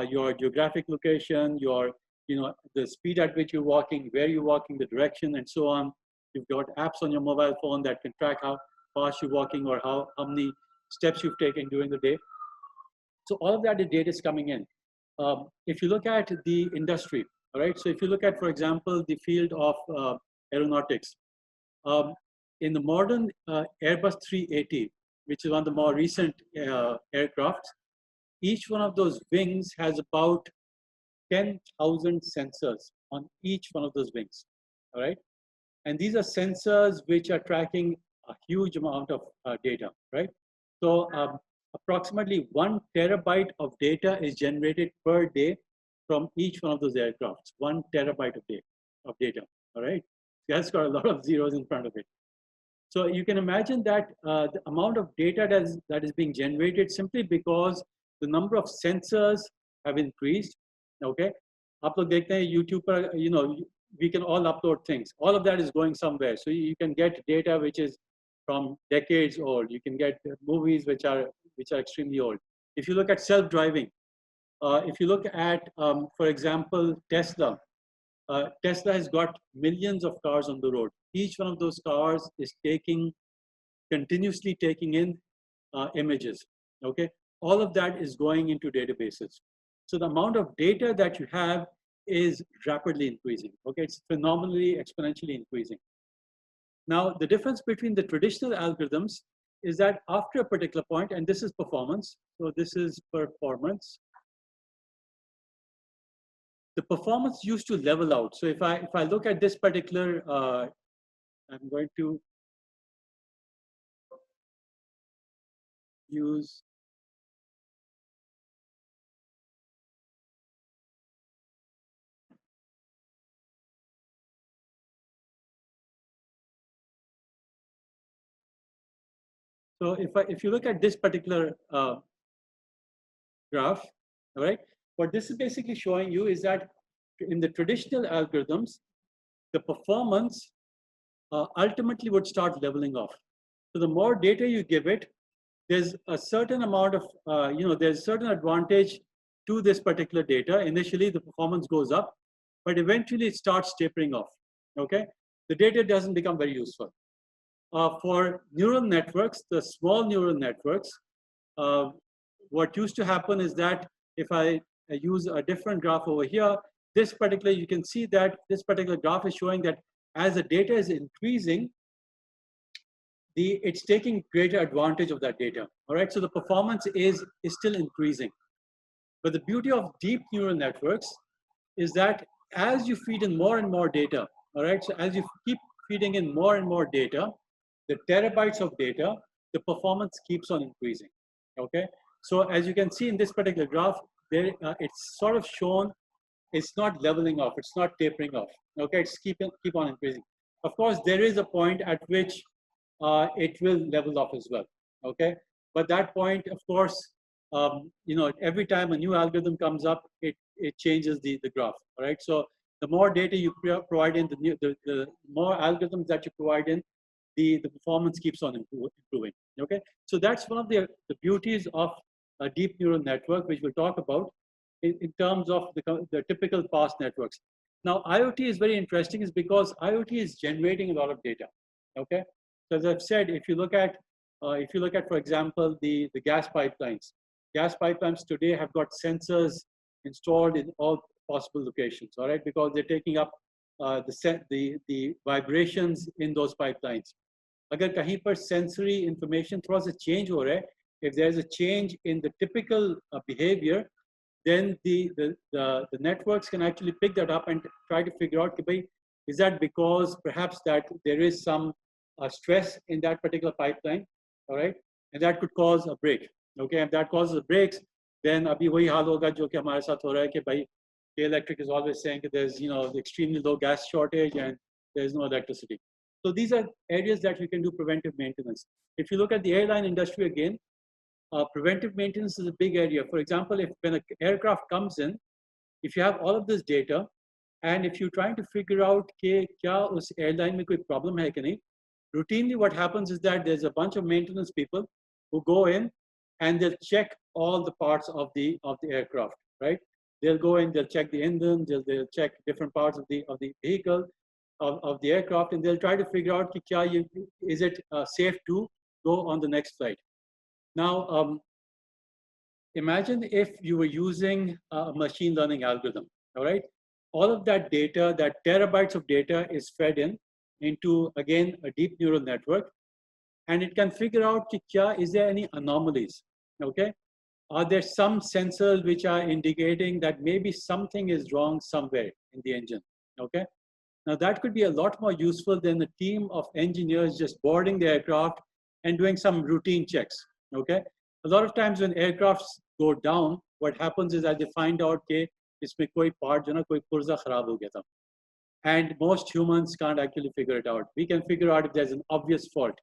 your geographic location, your the speed at which you're walking, where you're walking, the direction, and so on. You've got apps on your mobile phone that can track how fast you're walking or how many steps you've taken during the day. So all of that data is coming in. If you look at the industry, all right, so if you look at, for example, the field of aeronautics, in the modern Airbus 380, which is one of the more recent aircrafts, each one of those wings has about 10,000 sensors on each one of those wings, all right? And these are sensors which are tracking a huge amount of data, right? So approximately 1 terabyte of data is generated per day from each one of those aircrafts. 1 terabyte of data, all right? That's got a lot of zeros in front of it. So you can imagine that the amount of data that is being generated simply because the number of sensors have increased. Okay, आप लोग देखते हैं YouTube पर, we can all upload things. All of that is going somewhere. So you can get data which is from decades old. You can get movies which are extremely old. If you look at self-driving, if you look at, for example, Tesla. Tesla has got millions of cars on the road. Each one of those cars is continuously taking in images. Okay, all of that is going into databases. So the amount of data that you have is rapidly increasing. Okay, it's phenomenally, exponentially increasing. Now, the difference between the traditional algorithms is that after a particular point, and this is performance. So this is performance. The performance used to level out. So if I look at this particular, I'm going to use so if you look at this particular graph, all right, what this is basically showing you is that in the traditional algorithms, the performance ultimately would start leveling off. So the more data you give it, there's a certain amount of, there's a certain advantage to this particular data. Initially, the performance goes up, but eventually it starts tapering off, okay? The data doesn't become very useful. For neural networks, the small neural networks, what used to happen is that if I use a different graph over here, this particular, you can see that this particular graph is showing that as the data is increasing, it's taking greater advantage of that data. All right, so the performance is still increasing. But the beauty of deep neural networks is that as you feed in more and more data, all right, so as you keep feeding in more and more data, the terabytes of data, the performance keeps on increasing. Okay, so as you can see in this particular graph, there it's sort of shown, it's not leveling off, it's not tapering off. Okay, it's keep on increasing. Of course, there is a point at which it will level off as well. Okay, but that point, of course, every time a new algorithm comes up, it changes the graph. All right, so the more data you provide in, the more algorithms that you provide in, the performance keeps on improving. Okay, so that's one of the beauties of a deep neural network, which we'll talk about in terms of the typical past networks. Now, IoT is very interesting, is because IoT is generating a lot of data. Okay, so as I've said, if you look at, for example, the gas pipelines. Gas pipelines today have got sensors installed in all possible locations. All right, because they're taking up the vibrations in those pipelines. अगर कहीं पर sensory information थोड़ा सा change हो रहा है, if there's a change in the typical behavior, then the networks can actually pick that up and try to figure out, is that because perhaps that there is some stress in that particular pipeline, all right, and that could cause a break. Okay, if that causes breaks, then abhi wahi haal hoga jo ki hamare sath ho raha hai ki bhai, Electric is always saying that there's extremely low gas shortage and there's no electricity. So these are areas that we can do preventive maintenance. If you look at the airline industry again, preventive maintenance is a big area. For example, when an aircraft comes in, if you have all of this data, and if you're trying to figure out कि क्या उस airline में कोई problem है कि नहीं, routinely what happens is that there's a bunch of maintenance people who go in and they'll check all the parts of the aircraft, right? They'll go in, they'll check the engine, they'll check different parts of the vehicle, of the aircraft, and they'll try to figure out कि क्या is it safe to go on the next flight. Now, imagine if you were using a machine learning algorithm, all right? All of that data, that terabytes of data is fed into, again, a deep neural network, and it can figure out कि क्या, is there any anomalies, okay? Are there some sensors which are indicating that maybe something is wrong somewhere in the engine, okay? Now that could be a lot more useful than a team of engineers just boarding the aircraft and doing some routine checks, okay? A lot of times when aircrafts go down, what happens is that they find out that इसमें कोई part जो ना कोई पुर्जा खराब हो गया था, and most humans can't actually figure it out. We can figure out if there's an obvious fault,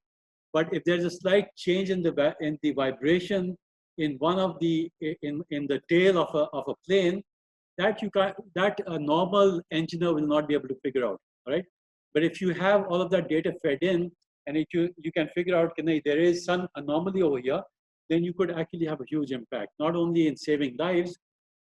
but if there's a slight change in the vibration in one of the in the tail of a plane, that a normal engineer will not be able to figure out, all right? But if you have all of that data fed in, and you can figure out that there is some anomaly over here, then you could actually have a huge impact, not only in saving lives,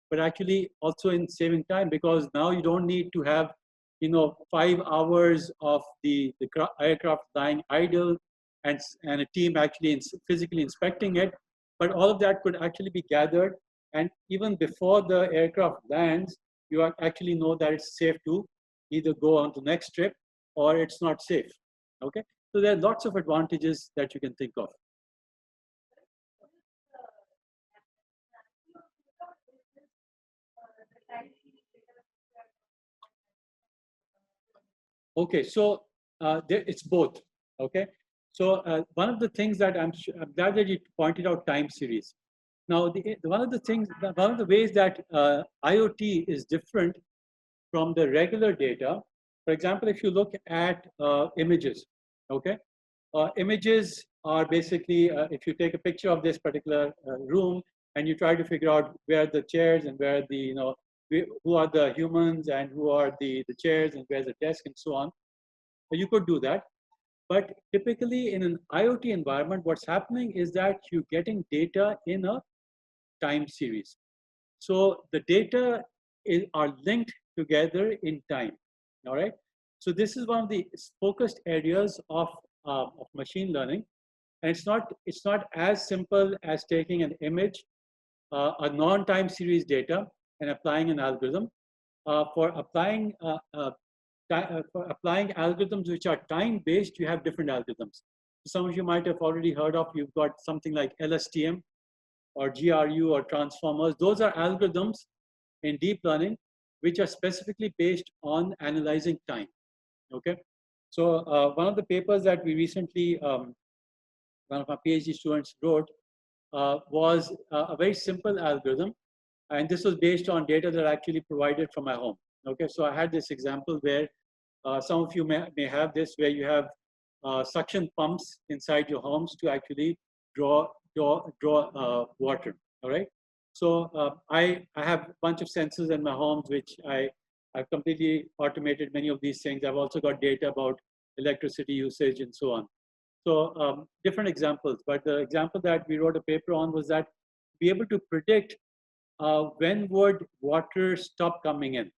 but actually also in saving time, because now you don't need to have 5 hours of the aircraft lying idle and a team actually physically inspecting it, but all of that could actually be gathered. And even before the aircraft lands, you actually know that it's safe to either go on to the next trip or it's not safe. Okay, so there are lots of advantages that you can think of. Okay, so it's both. Okay, so one of the things that I'm glad that you pointed out time series. Now, one of the ways that IoT is different from the regular data, for example, if you look at images, okay, images are basically, if you take a picture of this particular room and you try to figure out where the chairs and where the, who are the humans and who are the chairs and where's the desk and so on, you could do that. But typically in an IoT environment, what's happening is that you're getting data in a time series. So the data are linked together in time, all right? So this is one of the focused areas of machine learning. And it's not as simple as taking an image, a non-time series data, and applying an algorithm. For applying algorithms which are time-based, you have different algorithms. Some of you might have already heard of, you've got something like LSTM or GRU or transformers. Those are algorithms in deep learning which are specifically based on analyzing time, okay? So one of the papers that we recently, one of our PhD students wrote was a very simple algorithm, and this was based on data that I actually provided from my home. Okay, so I had this example where Some of you may have this where you have suction pumps inside your homes to actually draw water. All right. So I have a bunch of sensors in my homes, which I've completely automated many of these things. I've also got data about electricity usage and so on. So different examples, but the example that we wrote a paper on was that be able to predict when would water stop coming in.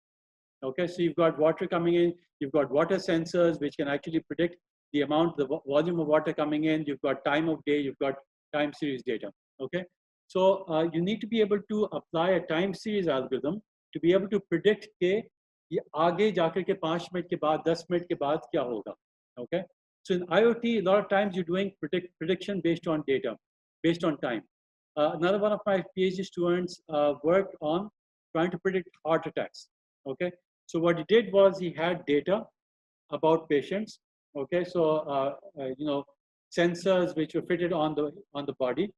Okay, so you've got water coming in, you've got water sensors which can actually predict the amount, the volume of water coming in, you've got time of day, you've got time series data. Okay, so you need to be able to apply a time series algorithm to be able to predict के ये आगे जाकर के 5 minute के बाद 10 minute के बाद क्या होगा. Okay, so in IoT a lot of times you're doing prediction based on data, based on time. Another one of my PhD students worked on trying to predict heart attacks. Okay, so what he did was he had data about patients. Okay, so you know, sensors which were fitted on the body.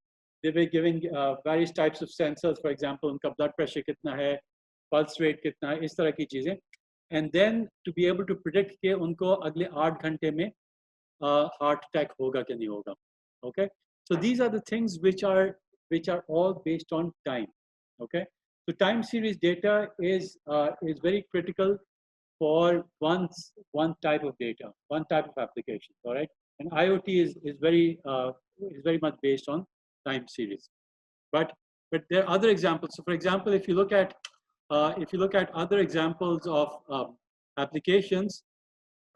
They were giving various types of sensors. For example, उनका blood pressure कितना है, pulse rate कितना है, इस तरह की चीजें. And then to be able to predict कि उनको अगले 8 घंटे में heart attack होगा कि नहीं होगा. Okay, so these are the things which are all based on time. Okay, so time series data is very critical for one type of data, one type of application. All right, and IoT is very much based on time series. But there are other examples. So for example, if you look at other examples of applications,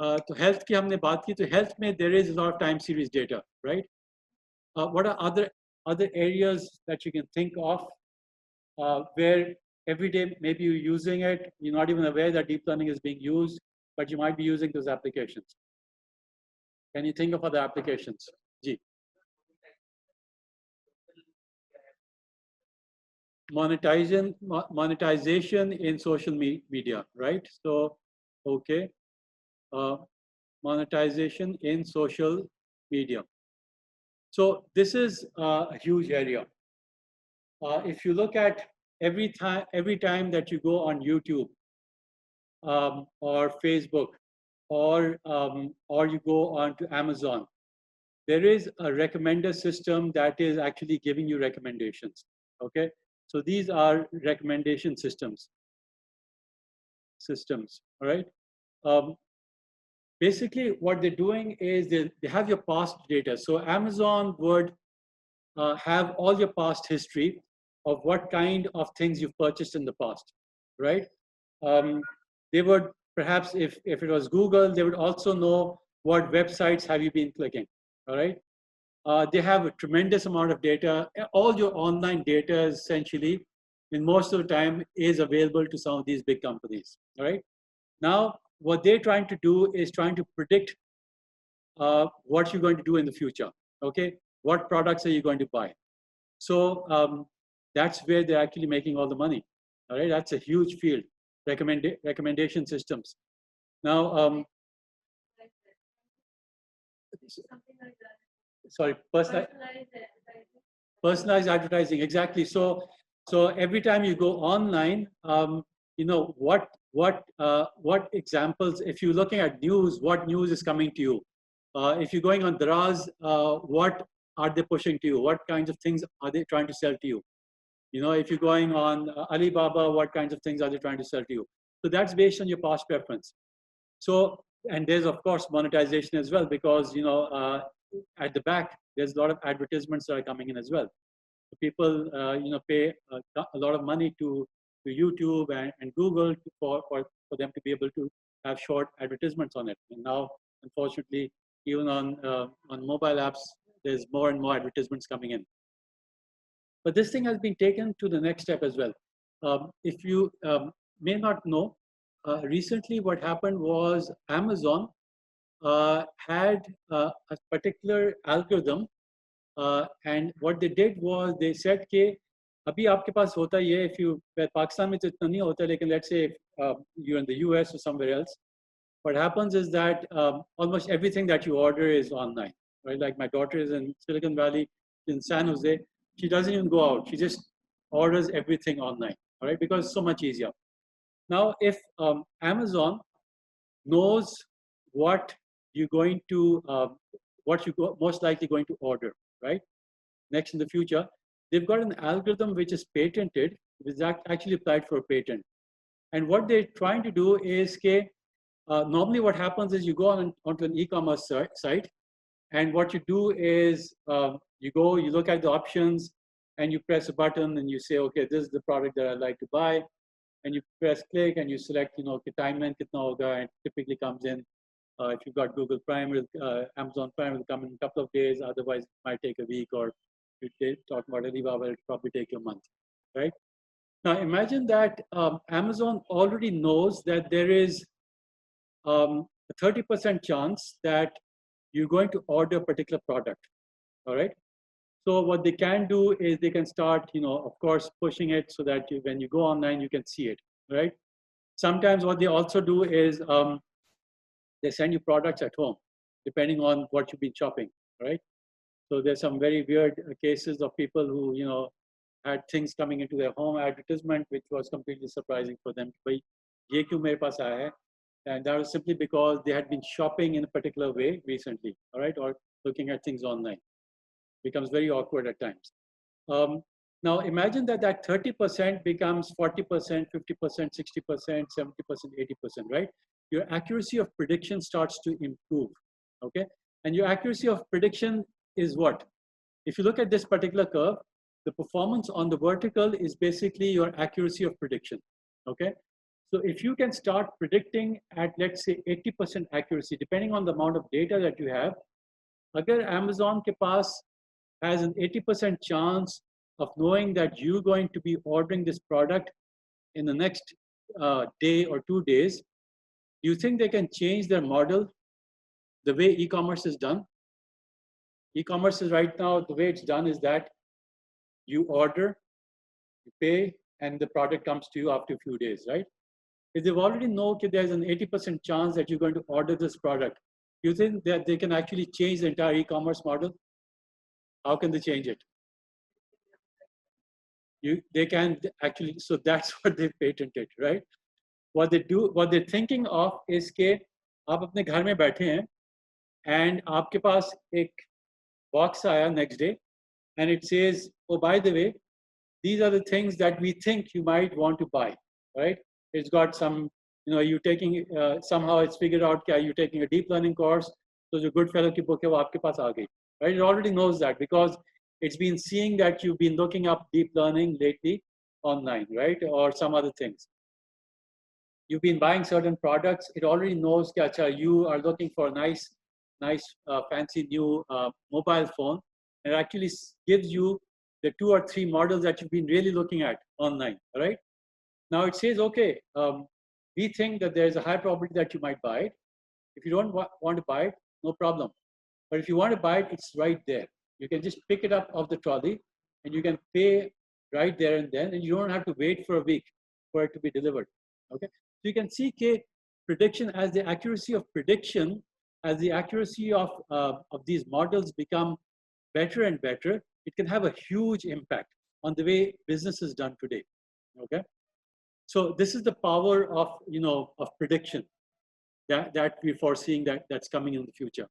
तो health की हमने बात की, तो health में there is a lot of time series data, right? What are other areas that you can think of where every day maybe you're using it, you're not even aware that deep learning is being used, but you might be using those applications? Can you think of other applications? Ji. Monetization in social media, right? So, okay, monetization in social media. So this is a huge area. If you look at every time that you go on YouTube or Facebook or you go on to Amazon, there is a recommender system that is actually giving you recommendations. Okay, so these are recommendation systems. All right. Basically, what they're doing is they have your past data. So Amazon would have all your past history of what kind of things you've purchased in the past, right? They would perhaps, if it was Google, they would also know what websites have you been clicking, all right? They have a tremendous amount of data. All your online data essentially, in most of the time, is available to some of these big companies, all right? Now, what they're trying to do is trying to predict what you're going to do in the future, okay? What products are you going to buy? So that's where they're actually making all the money, all right? That's a huge field, recommendation systems. Now, sorry, personalized advertising, exactly. So every time you go online, you know, what examples, if you're looking at news, what news is coming to you? If you're going on Daraz, what are they pushing to you? What kinds of things are they trying to sell to you? You know, if you're going on Alibaba, what kinds of things are they trying to sell to you? So that's based on your past preference. So, and there's of course monetization as well, because, you know, at the back, there's a lot of advertisements that are coming in as well. So people, you know, pay a lot of money to YouTube and Google for them to be able to have short advertisements on it. And now, unfortunately, even on mobile apps, there's more and more advertisements coming in. But this thing has been taken to the next step as well. If you may not know, recently what happened was Amazon had a particular algorithm, and what they did was they said कि अभी आपके पास होता ही है, if you Pakistan में तो इतना नहीं होता, लेकिन let's say you're in the US or somewhere else, what happens is that almost everything that you order is online, right? Like my daughter is in Silicon Valley, in San Jose. She doesn't even go out. She just orders everything online, all right? Because it's so much easier. Now, if Amazon knows what you're going to, most likely going to order, right? Next in the future, they've got an algorithm which is patented, which is actually applied for a patent. And what they're trying to do is, normally what happens is you go onto an e-commerce site, and what you do is you look at the options, and you press a button, and you say, okay, this is the product that I'd like to buy. And you press click, and you select, timeline kitna hoga, and typically comes in. If you've got Google Prime, Amazon Prime will come in a couple of days. Otherwise, it might take a week, or if you talk about Alibaba, it'll probably take you a month, right? Now, imagine that Amazon already knows that there is a 30% chance that you're going to order a particular product, all right? So what they can do is they can start, of course, pushing it so that when you go online, you can see it, right? Sometimes what they also do is they send you products at home, depending on what you've been shopping, right? So there's some very weird cases of people who, had things coming into their home advertisement, which was completely surprising for them. Ye kyun mere paas aaya hai? And that was simply because they had been shopping in a particular way recently, all right, or looking at things online. Becomes very awkward at times. Now imagine that 30% becomes 40%, 50%, 60%, 70%, 80%, right? Your accuracy of prediction starts to improve, okay? And your accuracy of prediction is what? If you look at this particular curve, the performance on the vertical is basically your accuracy of prediction, okay? So if you can start predicting at, let's say, 80% accuracy, depending on the amount of data that you have, agar Amazon ke paas has an 80% chance of knowing that you're going to be ordering this product in the next day or 2 days, do you think they can change their model the way e-commerce is done? E-commerce is right now, the way it's done is that you order, you pay, and the product comes to you after a few days, right? If they've already know that there's an 80% chance that you're going to order this product, do you think that they can actually change the entire e-commerce model? How can they change it? They can actually, so that's what they patented, right? What they're thinking of is कि आप अपने घर में बैठे हैं and आपके पास एक box आया next day and it says, oh, by the way, these are the things that we think you might want to buy, right? It's got some, you're taking, somehow it's figured out, are you taking a deep learning course? So the Goodfellow की book है वो आपके पास आ गई, right? It already knows that because it's been seeing that you've been looking up deep learning lately online, right? Or some other things. You've been buying certain products. It already knows that you are looking for a nice, fancy new mobile phone. And it actually gives you the 2 or 3 models that you've been really looking at online, right? Now it says, okay, we think that there's a high probability that you might buy it. If you don't want to buy it, no problem. But if you want to buy it, it's right there. You can just pick it up off the trolley and you can pay right there and then, and you don't have to wait for a week for it to be delivered, okay? So you can see prediction as the accuracy of prediction, as the accuracy of these models become better and better, it can have a huge impact on the way business is done today, okay? So this is the power of, of prediction that we're foreseeing that's coming in the future.